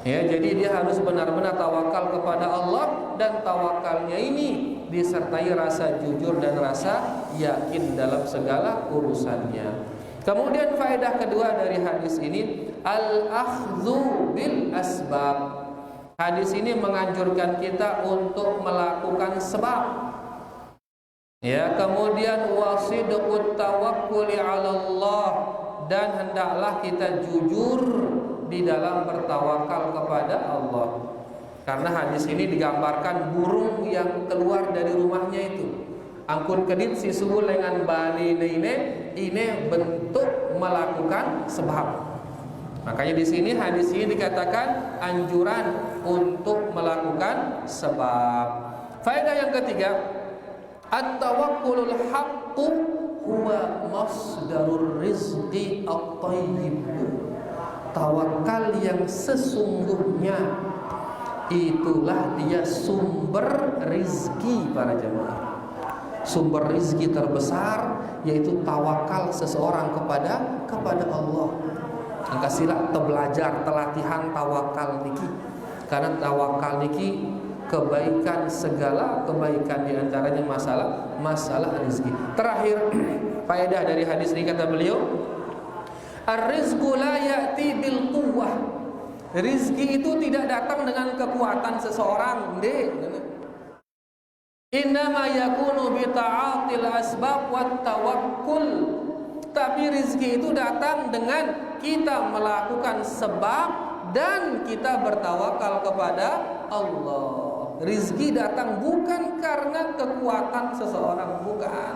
Ya, jadi dia harus benar-benar tawakal kepada Allah, dan tawakalnya ini disertai rasa jujur dan rasa yakin dalam segala urusannya. Kemudian faedah kedua dari hadis ini al-akhdhu bil asbab. Hadis ini menganjurkan kita untuk melakukan sebab. Ya, kemudian wasidqut tawakkuli 'ala Allah, dan hendaklah kita jujur di dalam bertawakal kepada Allah. Karena hadis ini digambarkan burung yang keluar dari rumahnya itu. Angkun kedit si subuh dengan bali ini bentuk melakukan sebab. Makanya di sini hadis ini dikatakan anjuran untuk melakukan sebab. Faedah yang ketiga, at-tawakkulul haqqu huwa masdarur rizqi at-thayyib. Tawakal yang sesungguhnya itulah dia sumber rizki para jemaah. Sumber rizki terbesar yaitu tawakal seseorang kepada Allah. Angka sila belajar telatihan tawakal niki. Karena tawakal niki kebaikan, segala kebaikan, diantaranya masalah rizki. Terakhir faedah dari hadis ini kata beliau, ar-rizqu la ya'ti bil quwwah. Rizki itu tidak datang dengan kekuatan seseorang, innama yakunu bi ta'atil asbab wat tawakkul. Tapi rizki itu datang dengan kita melakukan sebab dan kita bertawakal kepada Allah. Rizki datang bukan karena kekuatan seseorang, bukan.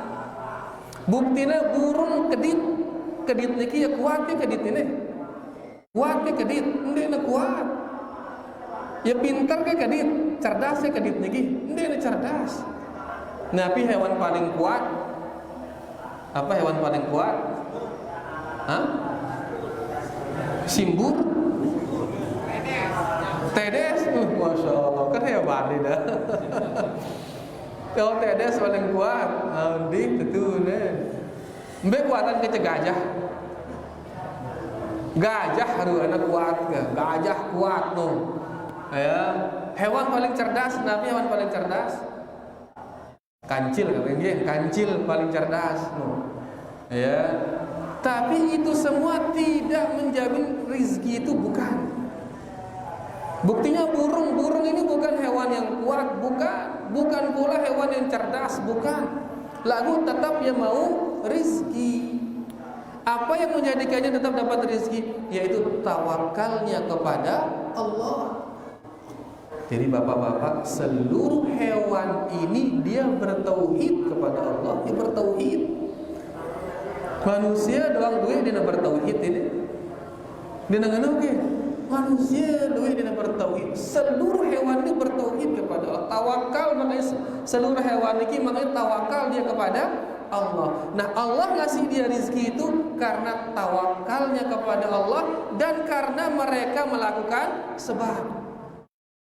Buktinya burung kedit niki ya kuat ke kedit ini. Kuat ke kedit, ndek kuat. Ya pintar ke kedit, cerdas ke kedit niki, ndek cerdas. Nabi hewan paling kuat. Apa hewan paling kuat? Hah? Simbur? Tedes? Masya Allah, kan hebat ini dah. Kalau tedes paling kuat, di tentu nih. Mbak kuatan ke gajah. Gajah harus anak kuat ke, gajah kuat no. Ya, hewan paling cerdas, Nabi hewan paling cerdas. Kancil katanya, kancil paling cerdas no. Ya, tapi itu semua tidak menjamin rizki itu, bukan. Buktinya burung ini bukan hewan yang kuat, bukan pula hewan yang cerdas, bukan. Lalu tetap dia mau rizki. Apa yang menjadikannya tetap dapat rizki? Yaitu tawakalnya kepada Allah. Jadi bapak-bapak, seluruh hewan ini dia bertauhid kepada Allah, dia bertauhid. Manusia doang duit dia bertauhid ini. Dia nangana oke. Manusia duit dia bertauhid. Seluruh hewan ini bertauhid kepada Allah. Tawakal makanya seluruh hewan ini makanya tawakal dia kepada Allah. Nah, Allah ngasih dia rizki itu karena tawakalnya kepada Allah dan karena mereka melakukan sebab.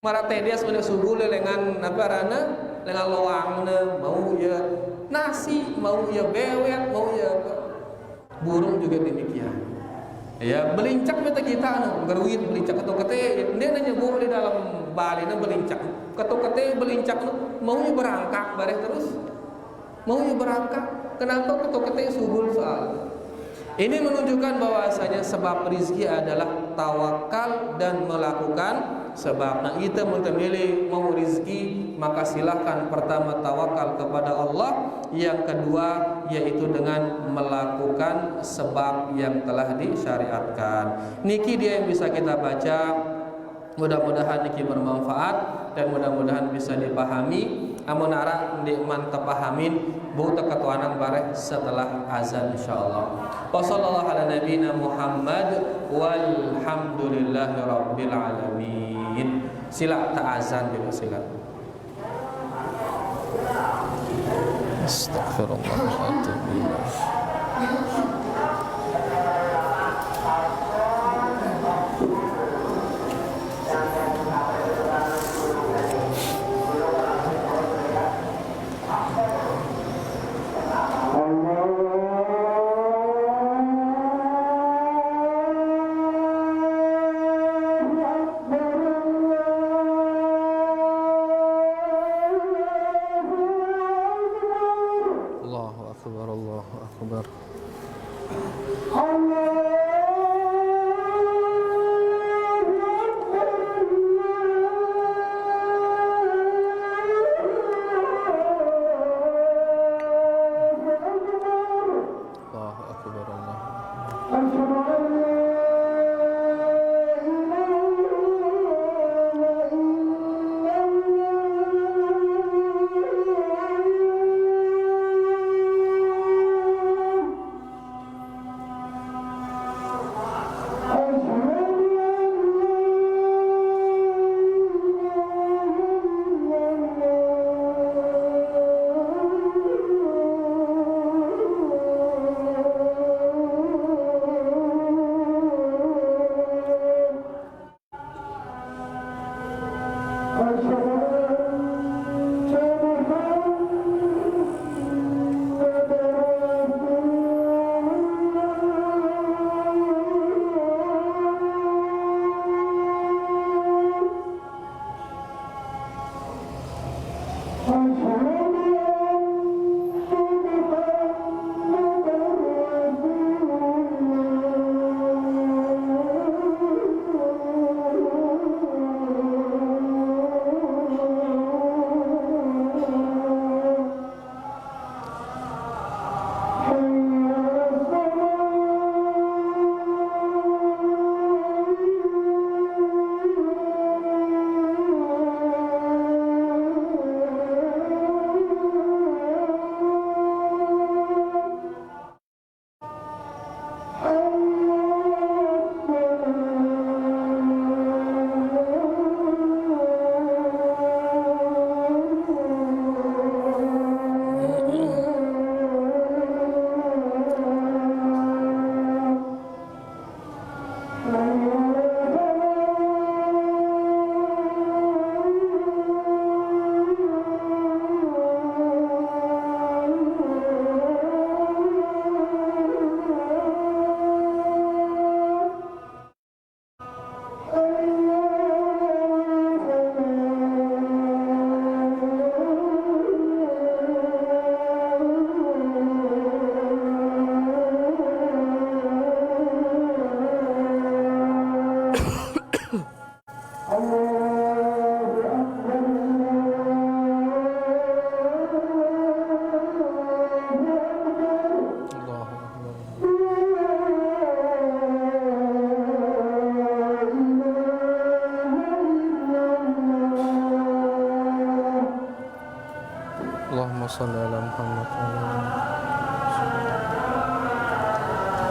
Maratedes sudah subuh dengan nabarana, dengan loangna, mau ya nasi, mau ya bewet, mau ya burung juga demikian. Ya, belincak mata kita ngeruit belincak atau kete, dia nanya di dalam bali na belincak. Atau kete belincak mau berangkat bareng terus. Mau berangkat. Kenapa ketok-ketik subul soal? Ini menunjukkan bahwasanya sebab rizki adalah tawakal dan melakukan sebab. Nah, kita memilih mau rizki, maka silahkan pertama tawakal kepada Allah, yang kedua yaitu dengan melakukan sebab yang telah disyariatkan. Niki dia yang bisa kita baca. Mudah-mudahan niki bermanfaat dan mudah-mudahan bisa dipahami. Amun ara nikman tepahamin buta ketuanan bareh setelah azan insyaallah. Wassallallahu ala nabiyina Muhammad walhamdulillahi rabbil alamin. Sila ta'azan juga sila. Astagfirullah wa atubu ilaih.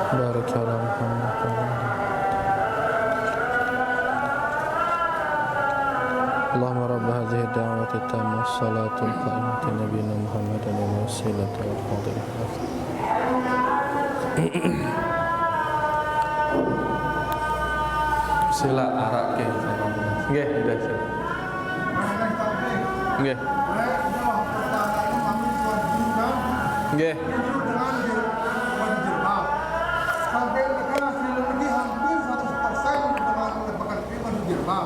Barik ala Muhammad. Allahumma rabb hadhihi ad-da'wati at-tammah as-salatu al-qa'imati nabiyina Muhammadin wa wasilatu wal fadilah. Sila arak ke. Nggih, sudah sila. Nggih. Nggih. Sampai mereka lebih hampir 100% merupakan baju jilbab.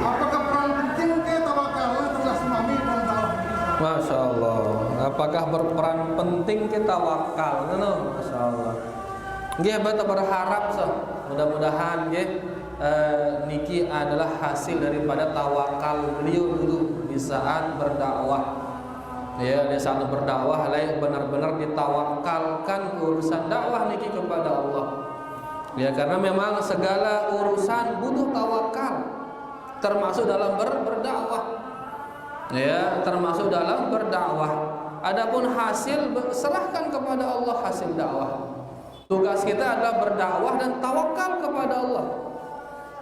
Apakah peran penting ke tawakal telah tsunami dalam dakwah ini? Masya Allah. Apakah berperan penting kita wakal? Masya Allah. Nggih, beta berharap mudah-mudahan nggih niki adalah hasil daripada tawakal beliau dulu di saat berdakwah. Ya, di saat berdakwah benar-benar ditawakalkan urusan dakwah niki kepada Allah. Ya, karena memang segala urusan butuh tawakal, termasuk dalam berdakwah. Ya, termasuk dalam berdakwah. Adapun hasil serahkan kepada Allah hasil dakwah. Tugas kita adalah berdakwah dan tawakal kepada Allah.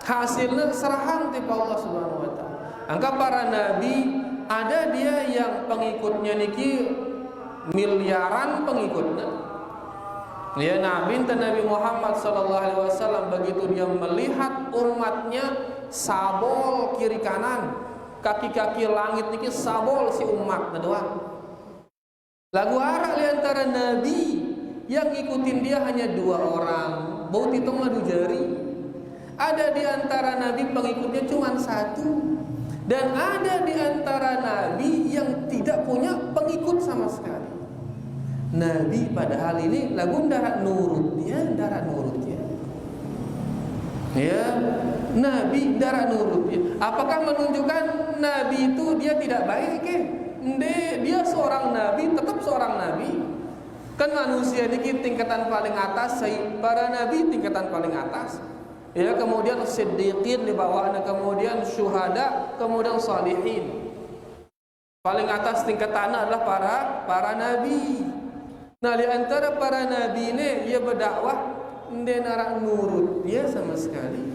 Hasilnya serahan kepada Allah Subhanahu wa taala. Angka para nabi ada dia yang pengikutnya niki miliaran pengikutnya. Ya, Nabi Muhammad sallallahu alaihi wasallam begitu dia melihat umatnya sabol kiri kanan, kaki-kaki langit niki sabol si umat doang. Lagu arak di antara nabi yang ngikutin dia hanya 2 orang, bau hitung madu jari. Ada di antara nabi pengikutnya cuma 1. Dan ada di antara nabi yang tidak punya pengikut sama sekali. Nabi pada hal ini lagu darat nurut dia. Ya, nabi darat nurut dia. Apakah menunjukkan nabi itu dia tidak baik ke? Dia seorang nabi, tetap seorang nabi. Kan manusia ini tingkatan paling atas, para nabi tingkatan paling atas. Ya, kemudian siddiqin di bawahnya, kemudian syuhada, kemudian salihin. Paling atas tingkatannya adalah para nabi. Nah, di antara para nabi ini dia berdakwah dia narak nurut dia sama sekali.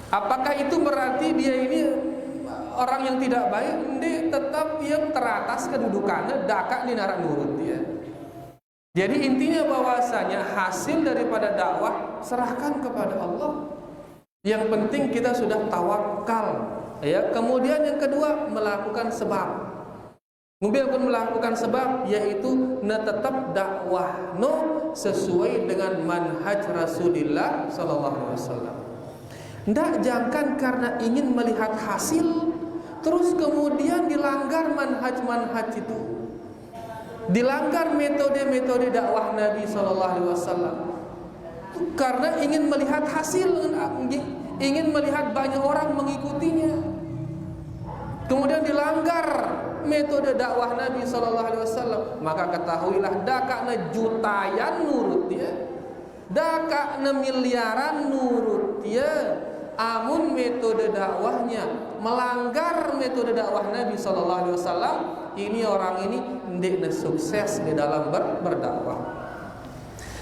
Apakah itu berarti dia ini orang yang tidak baik? Dia tetap yang teratas kedudukannya, dakak di narak nurut dia. Jadi intinya bahwasanya hasil daripada dakwah serahkan kepada Allah. Yang penting kita sudah tawakal, ya. Kemudian yang kedua melakukan sebab. Mobil pun melakukan sebab, yaitu tetap dakwah sesuai dengan manhaj Rasulullah sallallahu alaihi wasallam. Jangan karena ingin melihat hasil terus kemudian dilanggar manhaj itu. Dilanggar metode-metode dakwah Nabi sallallahu alaihi wasallam. Karena ingin melihat hasil, ingin melihat banyak orang mengikutinya. Kemudian dilanggar metode dakwah Nabi sallallahu alaihi wasallam, maka ketahuilah dakakna jutayan nurut dia, dakakna miliaran nurut dia. Amun metode dakwahnya melanggar metode dakwah Nabi sallallahu alaihi wasallam, ini orang ini ndekna sukses di dalam berdakwah.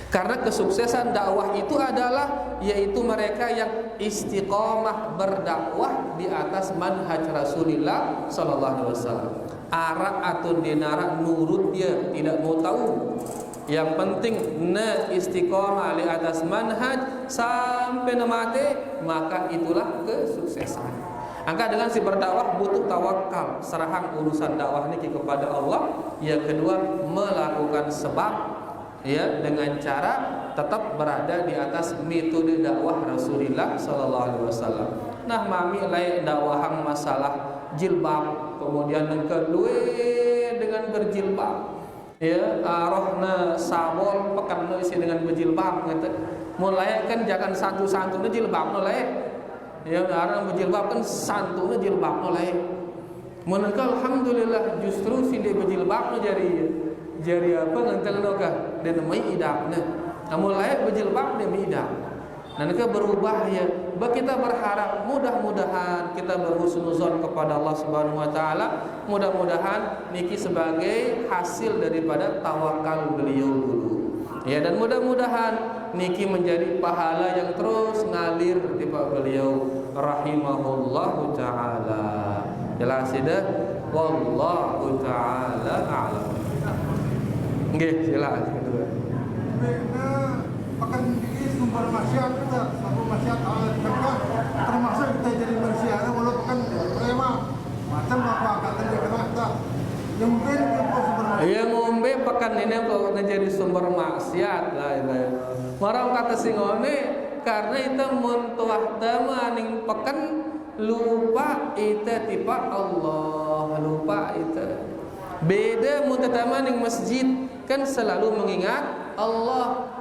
Karena kesuksesan dakwah itu adalah yaitu mereka yang istiqomah berdakwah di atas manhaj Rasulullah sallallahu alaihi wasallam. Arak atau dinara nurut dia, tidak mau tahu. Yang penting istiqomah di atas manhaj sampai mati, maka itulah kesuksesan. Angka dengan si berdakwah butuh tawakal, serahan urusan dakwah ini kepada Allah. Yang kedua melakukan sebab, ya, dengan cara tetap berada di atas metode dakwah Rasulullah sallallahu alaihi wasallam. Nah, mami lain dakwahang masalah jilbab, kemudian yang kedua dengan berjilbab. Ya, rohna sabol pekan isi dengan berjilbab gitu. Mulai kan jangan santu-santunya jilbab mulai. Ya, orang berjilbab kan santunya jilbab mulai. Menengah alhamdulillah justru si dia berjilbab jadi apa ngantel noga dan mai idapna. Namun layak berjilbab dan idap. Dan kita berubah ya. Kita berharap mudah-mudahan kita berhusnuzon kepada Allah Subhanahu wa taala. Mudah-mudahan niki sebagai hasil daripada tawakal beliau dulu. Ya, dan mudah-mudahan niki menjadi pahala yang terus ngalir di Pak beliau rahimahullahu taala. Jelas dah, wallahu taala a'lam. Nggih, silakan kedua. Bina akan ini sumber maksiat kita, sumber maksiat Allah dikatakan termasuk kita jadi manusia walaupun prema macam apa kata dia kena kita yang mungkin itu sumber maksiat. Iya ngombe pekan ini kok jadi sumber maksiat lah itu. Marang kata singone karena itu muntuah dama ning pekan lupa itu tipe Allah, lupa itu. Beda muntah ning masjid kan selalu mengingat Allah.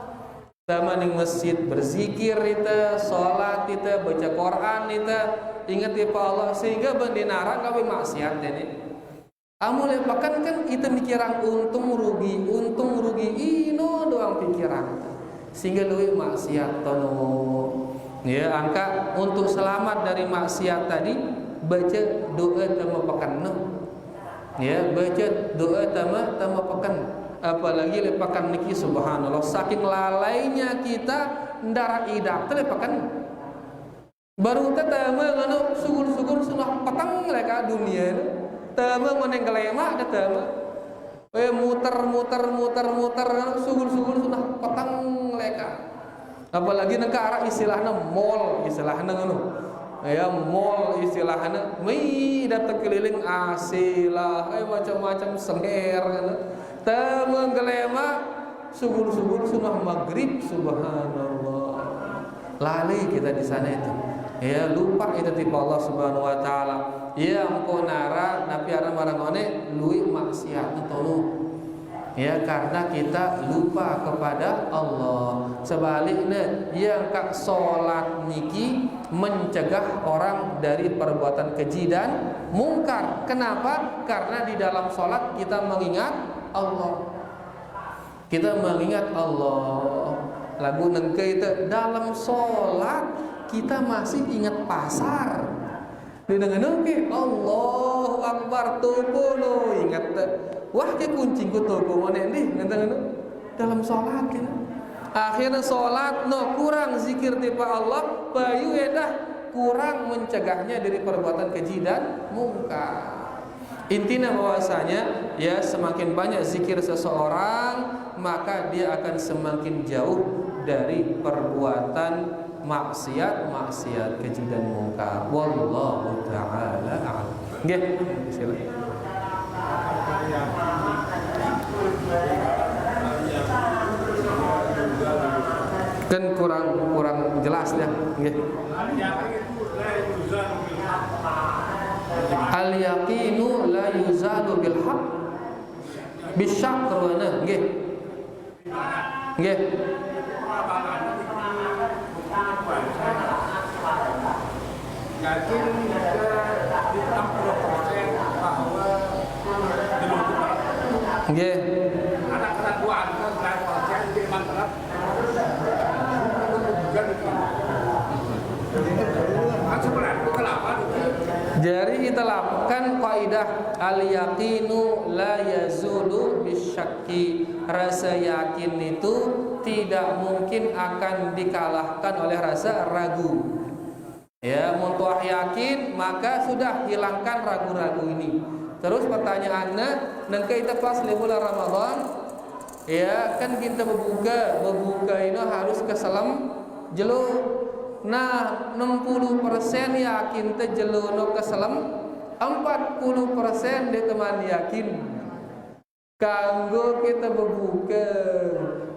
Dama ning masjid berzikir itu, salat itu, baca Quran itu, ingat tipe Allah sehingga bendinara kawe maksiat ini. Amu lepakan kan itu pikiran untung rugi ino doang pikiran sehingga luwih maksiat tono. Ya, angka untuk selamat dari maksiat tadi baca doa tama pekan no. Ya, baca doa tama pekan. Apalagi lepakan niki subhanallah saking lalainya kita ndara idak teh lepakan. Baru teh tama ngono sugur-sugur sunah petang leka dunia. Tama ngoneng kelema ada tama. Muter sugur-sugur sudah petang leka. Apalagi negara istilahnya mall istilahnya ngono. Ya mall istilahnya mi datang keliling asilah macam-macam senger ngono. Tama kelema sugur-sugur sudah maghrib subhanallah. Lali kita di sana itu. Ya lupa itu tipe Allah Subhanahu wa taala. Ya engkau nara nabi ara marangone luwih maksiat tolu. Ya karena kita lupa kepada Allah. Sebaliknya yang kak salat niki mencegah orang dari perbuatan keji dan mungkar. Kenapa? Karena di dalam salat kita mengingat Allah. Kita mengingat Allah. Lagu nengke itu dalam salat kita masih ingat pasar. Dengan ke Allahu Akbar toko lo ingat wah ke kunci ku toko mana ni dalam sholat kan. Akhirnya sholat no kurang zikir tipe Allah bayu edah kurang mencegahnya dari perbuatan keji dan mungkar. Intinya bahwasanya ya semakin banyak zikir seseorang maka dia akan semakin jauh dari perbuatan maksiat keji dan mungkar. Wallahu taala a'lam. Nggih, silakan. Kan kurang jelas ya. Nggih. Al yaqinu la yuzalu bil haqq bisyak karena nggih. Nggih. Yakin di 60% bahwa nggih. Ada keraguan kan di mantap. Jadi kita lakukan kaidah al yaqinu la yazulu bisyakki. Rasa yakin itu tidak mungkin akan dikalahkan oleh rasa ragu. Ya, muntuah yakin maka sudah hilangkan ragu-ragu ini. Terus pertanyaannya, nengke kita pas bulan Ramadan, ya kan kita berbuka ini harus keselam jelo. Nah, 60% yakin teh jelo keselam, 40% dia teman yakin. Kanggo kita berbuka,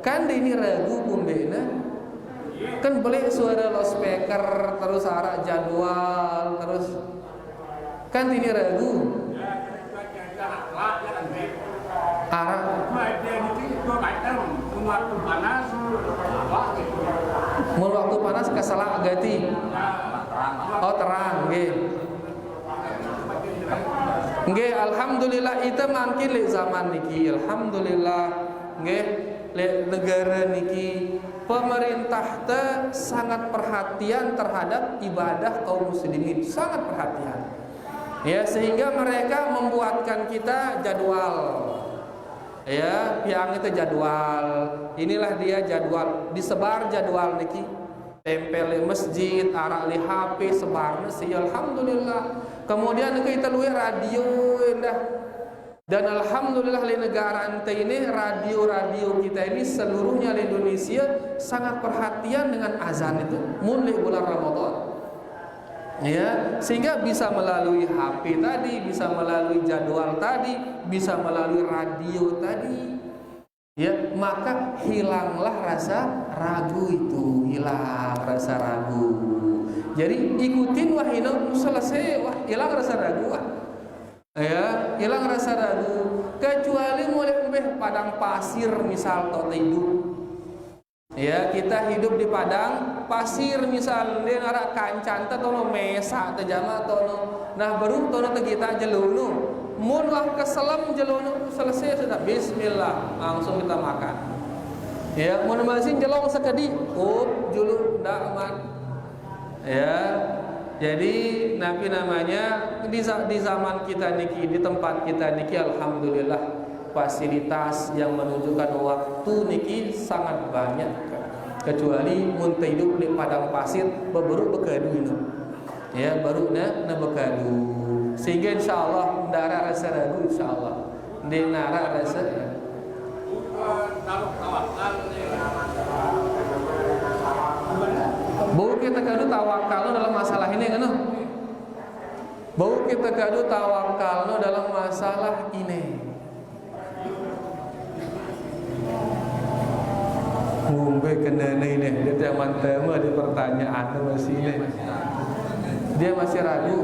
kan ini ragu bumbena. Kan boleh suara loudspeaker terus arah jadwal terus kan ini ragu arah mau waktu panas kesalah agati oh terang nggih alhamdulillah itu makin li zaman niki alhamdulillah nggih negara niki pemerintah sangat perhatian terhadap ibadah kaum muslimin, sangat perhatian. Ya, sehingga mereka membuatkan kita jadwal. Ya, yang itu jadwal. Inilah dia jadwal, disebar jadwal niki. Tempel di masjid, arak di HP, sebar nasi, alhamdulillah. Kemudian kita luar radio indah. Dan alhamdulillah di negara ente ini radio-radio kita ini seluruhnya di Indonesia sangat perhatian dengan azan itu mulai bulan Ramadan. Ya, sehingga bisa melalui HP tadi, bisa melalui jadwal tadi, bisa melalui radio tadi. Ya, maka hilanglah rasa ragu itu, hilang rasa ragu. Jadi ikutin wahina selesai, wah hilang rasa ragu. Ya, hilang rasa ragu. Kecuali mulai padang pasir misal atau hidup. Ya, kita hidup di padang pasir misal dia ngarak kancan atau mesa atau jama atau nah baru tono kita jelunu. Mun wah keselam jelunu selesai sudah bismillah langsung kita makan. Ya, mun masih jelong sekedi, julu ndak aman. Ya. Jadi Nabi namanya di zaman kita niki, di tempat kita niki alhamdulillah fasilitas yang menunjukkan waktu niki sangat banyak. Kecuali mun hidup di padang pasir beberuk bekadu ini. Ya, baru na bekadu. Sehingga insyaallah ndara rasa ragu insyaallah. Di nara rasa bau kita kadu tawakal dalam masalah ini kan? Bau kita kadu tawakal dalam masalah ini. Ngombe kena ini dia zaman tema di pertanyaan masih ini. Dia masih ragu.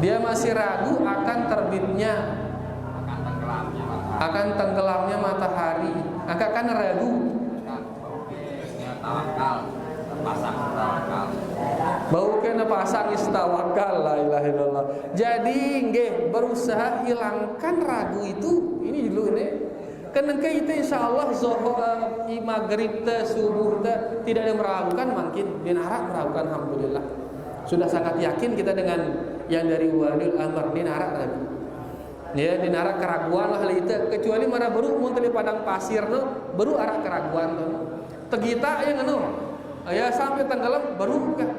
Dia masih ragu akan terbitnya, akan tenggelamnya matahari. Akan ragu. Bau kena pasang istawakal, la ilaha illallah. Jadi nggih berusaha hilangkan ragu itu. Ini dulu ini. Karena kita insyaallah zuhur, maghrib, subuh tidak ada meragukan, makin dinarak meragukan alhamdulillah. Sudah sangat yakin kita dengan yang dari waliul amr dinarak tadi. Ya, dinarak keraguan lah itu. Kecuali mana baru muntah di padang pasir no, baru arah keraguan tuh. Tegita yang ya sampai tenggelam baru kah?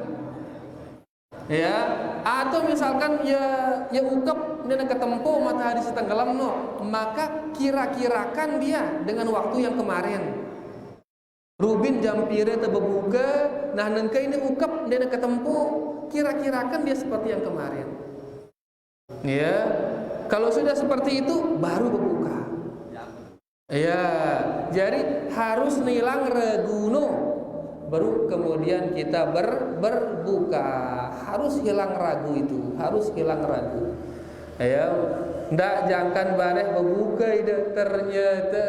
Ya, atau misalkan ya ukep dia ketempo matahari setenggelam no, maka kira-kirakan dia dengan waktu yang kemarin. Rubin jam pire terbuka, nah nengke ini ukep dia ketempo, kira-kirakan dia seperti yang kemarin. Ya, kalau sudah seperti itu baru berbuka. Ya, jadi harus nilang reguno. Baru kemudian kita berbuka. Harus hilang ragu itu, harus hilang ragu. Ya, ndak jangan bareh berbuka ide ternyata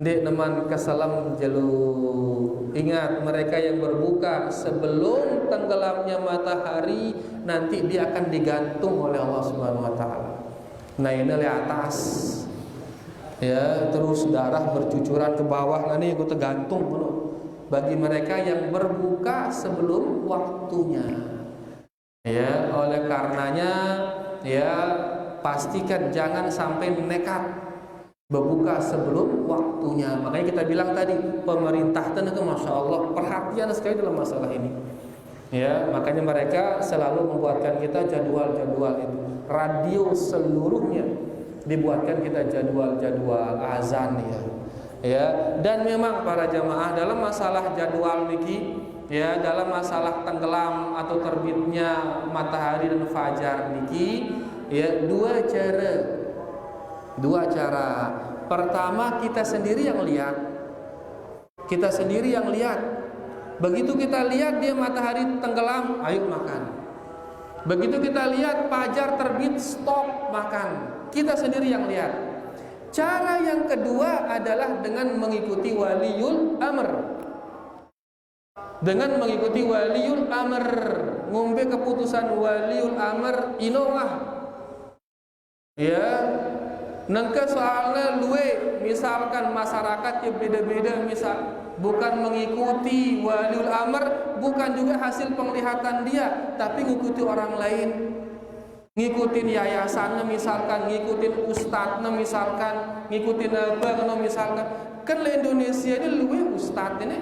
dek neman kesalam jelu. Ingat mereka yang berbuka sebelum tenggelamnya matahari nanti dia akan digantung oleh Allah Subhanahu wa taala. Nah, ini di atas. Ya, terus darah bercucuran ke bawah nanti aku tergantung bagi mereka yang berbuka sebelum waktunya. Ya, oleh karenanya ya pastikan jangan sampai nekat berbuka sebelum waktunya. Makanya kita bilang tadi pemerintah itu masya Allah perhatian sekali dalam masalah ini. Ya, makanya mereka selalu membuatkan kita jadwal-jadwal itu. Radio seluruhnya dibuatkan kita jadwal-jadwal azan ya. Ya, dan memang para jamaah dalam masalah jadwal niki ya, dalam masalah tenggelam atau terbitnya matahari dan fajar niki ya dua cara. Pertama kita sendiri yang lihat. Kita sendiri yang lihat. Begitu kita lihat dia matahari tenggelam, ayo makan. Begitu kita lihat fajar terbit, stop makan. Kita sendiri yang lihat. Cara yang kedua adalah dengan mengikuti waliul amr. Dengan mengikuti waliul amr, ngombe keputusan waliul amr inomah. Ya, nengke soalnya luwe, misalkan masyarakat yang beda-beda, misal bukan mengikuti waliul amr, bukan juga hasil penglihatan dia, tapi mengikuti orang lain. ngikutin yayasannya misalkan, ngikutin ustadznya misalkan, ngikutin apa misalkan. Kan di Indonesia ini luwe ustadz ini,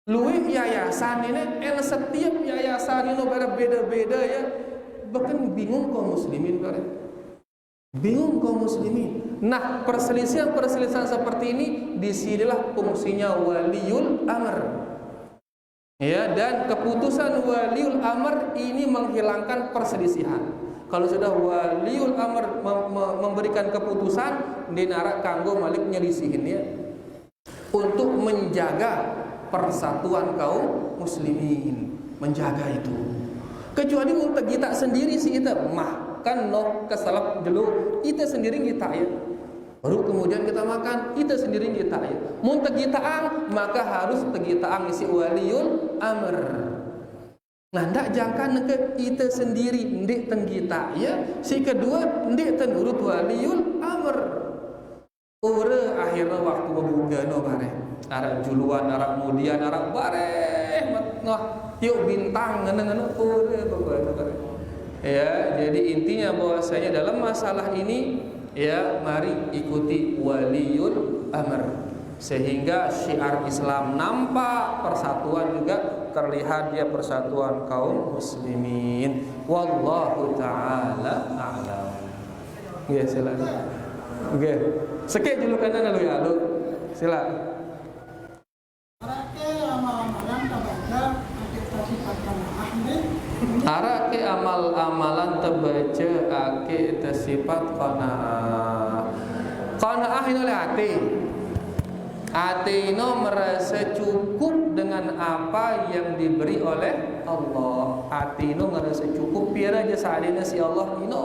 luwe yayasan ini, setiap yayasan ini beda-beda ya. Bahkan bingung kaum muslimin bare. Bingung kaum muslimin. Nah, perselisihan seperti ini disinilah fungsinya waliul amr. Ya, dan keputusan waliul amr ini menghilangkan perselisihan. Kalau sudah waliul amr memberikan keputusan, dinara kanggo malik nyelisihin ya, untuk menjaga persatuan kaum muslimin, menjaga itu. Kecuali untuk kita sendiri sih kita mah kan no kesalap dulu kita sendiri kita ya. Baru kemudian kita makan, kita sendiri kita ya. Mun tegitaang maka harus tegitaang isi waliul amr. Nah, ndak jangka ke kita sendiri ndik tenggita ya. Si kedua ndik tenurut waliul amr. Ure akhirnya waktu bebuga no bare. Arah juluan, arah kemudian, arah bare. Noh, yuk bintang ngene-ngene ure bare. Ya, jadi intinya bahwasanya dalam masalah ini ya mari ikuti waliul amr. Sehingga syiar Islam nampak, persatuan juga terlihat dia persatuan kaum muslimin. Wallahu ta'ala a'lam. Nggih, silakan. Nggih. Sekek julukanna lu ya, lu. Silakan. Arake amal-amalan terbaca ake tersifat qanaah. Qanaah ini oleh hati. Hati ino merasa cukup dengan apa yang diberi oleh Allah. Hati ino merasa cukup biar aja seadanya si Allah ino.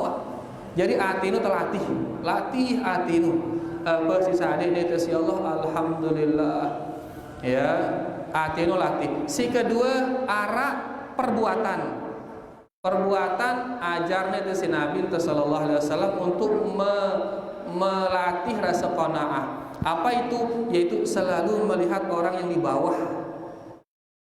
Jadi hati ino terlatih, latih hati ino. Apa si seadanya itu si Allah, alhamdulillah. Ya, hati ino latih. Si kedua arah perbuatan. Perbuatan ajarnya itu si Nabi sallallahu alaihi wasallam untuk melatih rasa qanaah. Apa itu? Yaitu selalu melihat orang yang di bawah.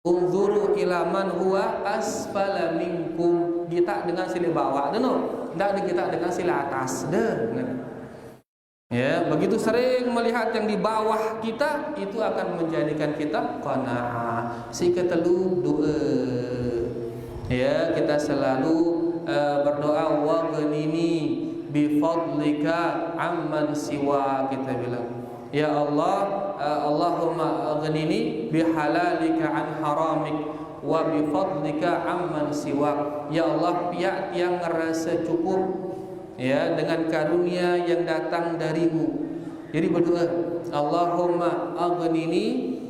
Unzuru ila man huwa asfala minkum. Kita dengan sila bawah, deno. Ndak kita dengan sila atas, deh. Ya, begitu sering melihat yang di bawah kita, itu akan menjadikan kita qanaah. Si ketelu doa. Ya, kita selalu berdoa wa ghanini bi fadlika amman siwa, kita bilang. Ya Allah, Allahumma aghnini bihalalika an haramik wa bi fadlika amman siwak. Ya Allah, pihak yang ngerasa cukup ya dengan karunia yang datang darimu. Jadi berdoa, Allahumma aghnini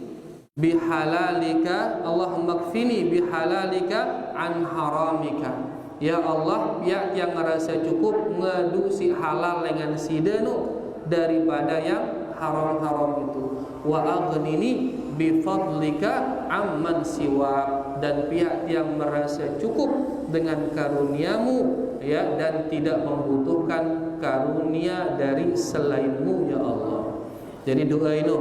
bihalalika, Allahumma kfini bihalalika an haramika. Ya Allah, pihak yang ngerasa cukup ngadusi halal dengan sidenu daripada yang haram-haram itu. Wa aghnini bi fadlika amman siwa, dan pihak yang merasa cukup dengan karuniamu ya, dan tidak membutuhkan karunia dari selainmu ya Allah. Jadi doa itu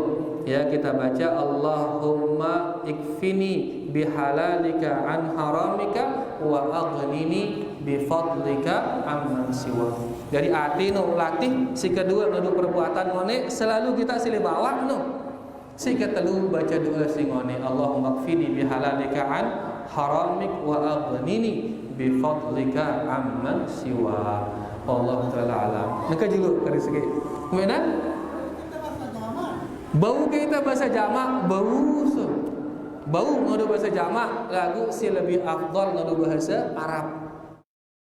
ya kita baca, Allahumma ikfini bihalalika an haramika wa aghnini bi fadlika amman siwa. Jadi hati nu latih, si kedua ngadu perbuatan ngone selalu kita silih bawa nu. Si ketelu baca doa si ngone, Allahumma kfini bihalalika an haramik wa aghnini bi fadlika amman siwa. Allah taala alam. Naka julu kari segi. Mana? Bau kita bahasa jamak, bau so. Bau ngadu bahasa jamak, lagu si lebih afdal ngadu bahasa Arab.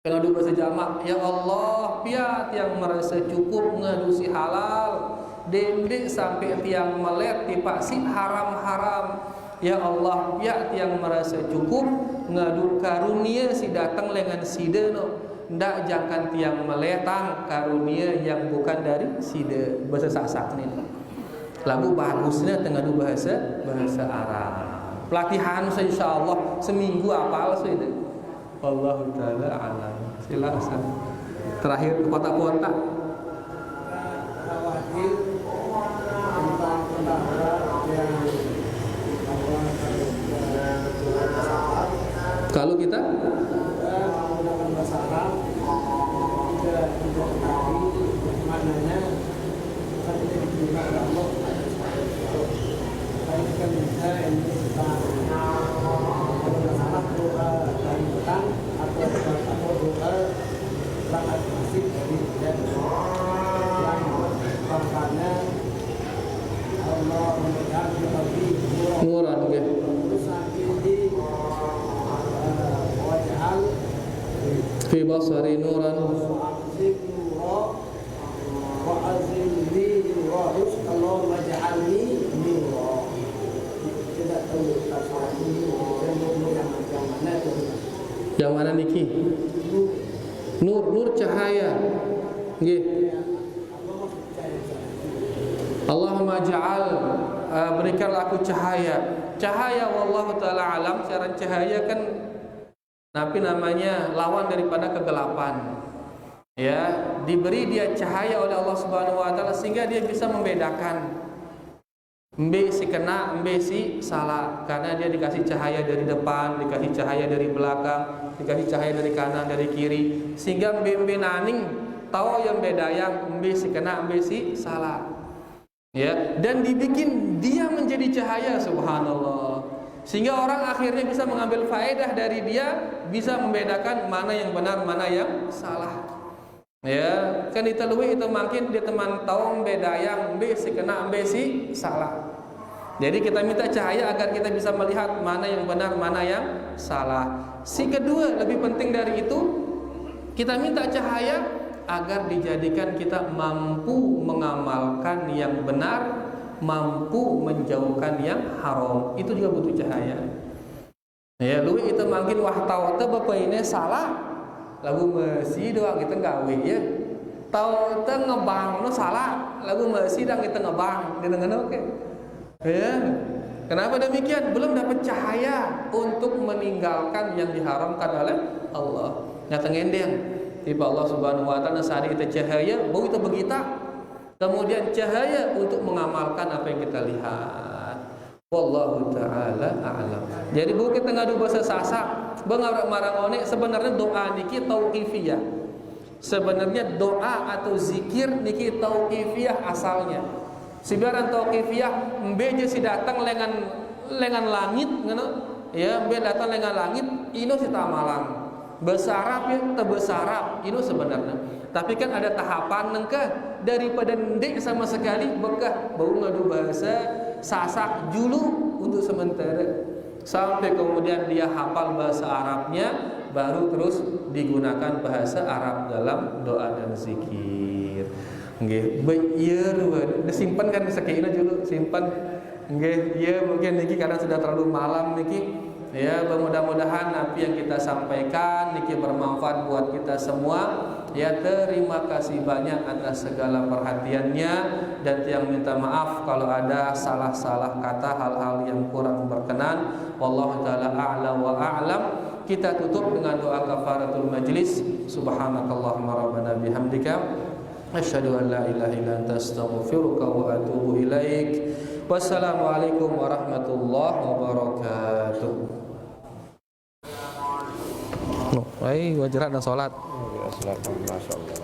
Ngadu bahasa jamak, ya Allah, pihak yang merasa cukup ngadusi halal, dendek sampai tiang melet dipasi haram-haram. Ya Allah, pihak yang merasa cukup ngadu karunia si datang lengan sideno, ndak jangan tiang meletang karunia yang bukan dari side. Bahasa Sasak nih. Lagu bagusnya tengah bahasa Arab. Pelatihan insyaallah seminggu apal itu. Allah taala alam. Silakan. Terakhir kota-kota. Kalau kita Nuran nggih. Fi basari nuran. Yang mana niki? Nur cahaya. Nggih. Allahumma ja'al berikanlah aku cahaya. Cahaya wallahu taala alam, secara cahaya kan tapi namanya lawan daripada kegelapan. Ya, diberi dia cahaya oleh Allah Subhanahu wa taala sehingga dia bisa membedakan mbe si kena, mbe si salah, karena dia dikasih cahaya dari depan, dikasih cahaya dari belakang, dikasih cahaya dari kanan, dari kiri, sehingga mbe naning tahu yang beda yang mbe si kena, mbe si salah. Ya, dan dibikin dia menjadi cahaya, subhanallah, sehingga orang akhirnya bisa mengambil faedah dari dia, bisa membedakan mana yang benar, mana yang salah. Ya, kan itu lebih itu makin dia teman tahu beda yang mbe si kena, mbe si salah. Jadi kita minta cahaya agar kita bisa melihat mana yang benar, mana yang salah. Si kedua lebih penting dari itu, kita minta cahaya agar dijadikan kita mampu mengamalkan yang benar, mampu menjauhkan yang haram. Itu juga butuh cahaya. Ya, lu itu makin wah tahu teh bapak ini salah, lagu masih doang kita gawe ya. Tahu teh ngebang nu salah, lagu masih dang kita ngebang, dengeun oke. Ya. Kenapa demikian? Belum dapat cahaya untuk meninggalkan yang diharamkan oleh Allah. Nyata ngendeng. Tiba Allah Subhanahu wa taala saat kita cahaya, bau itu begita. Kemudian cahaya untuk mengamalkan apa yang kita lihat. Wallahu taala a'lam. Jadi bu kita ngadu bahasa Sasak, beungarang marangone sebenarnya doa niki tauqifiyah. Sebenarnya doa atau zikir niki tauqifiyah asalnya. Sibaran tauqifiyah mbe si datang lengan langit ngono. Ya, mbe datang lengan langit ino si tamalang. Besarap ya, tebesarap itu sebenarnya. Tapi kan ada tahapan nengkah daripada ndek sama sekali bekah bau ngadu bahasa Sasak dulu untuk sementara sampai kemudian dia hafal bahasa Arabnya, baru terus digunakan bahasa Arab dalam doa dan zikir. Nggih, beueur disimpan kan sakieu dulu simpan. Nggih, ieu mungkin niki karena sudah terlalu malam niki. Ya, mudah-mudahan apa yang kita sampaikan niki bermanfaat buat kita semua. Ya, terima kasih banyak atas segala perhatiannya, dan yang minta maaf kalau ada salah-salah kata, hal-hal yang kurang berkenan. Wallahu taala a'la wa a'lam. Kita tutup dengan doa kafaratul majlis. Subhanakallahumma rabbana bihamdika asyhadu an la ilaha illa anta astaghfiruka wa atubu ilaik. Wassalamualaikum warahmatullahi wabarakatuh. Wajrat dan sholat. Assalamualaikum warahmatullahi wabarakatuh.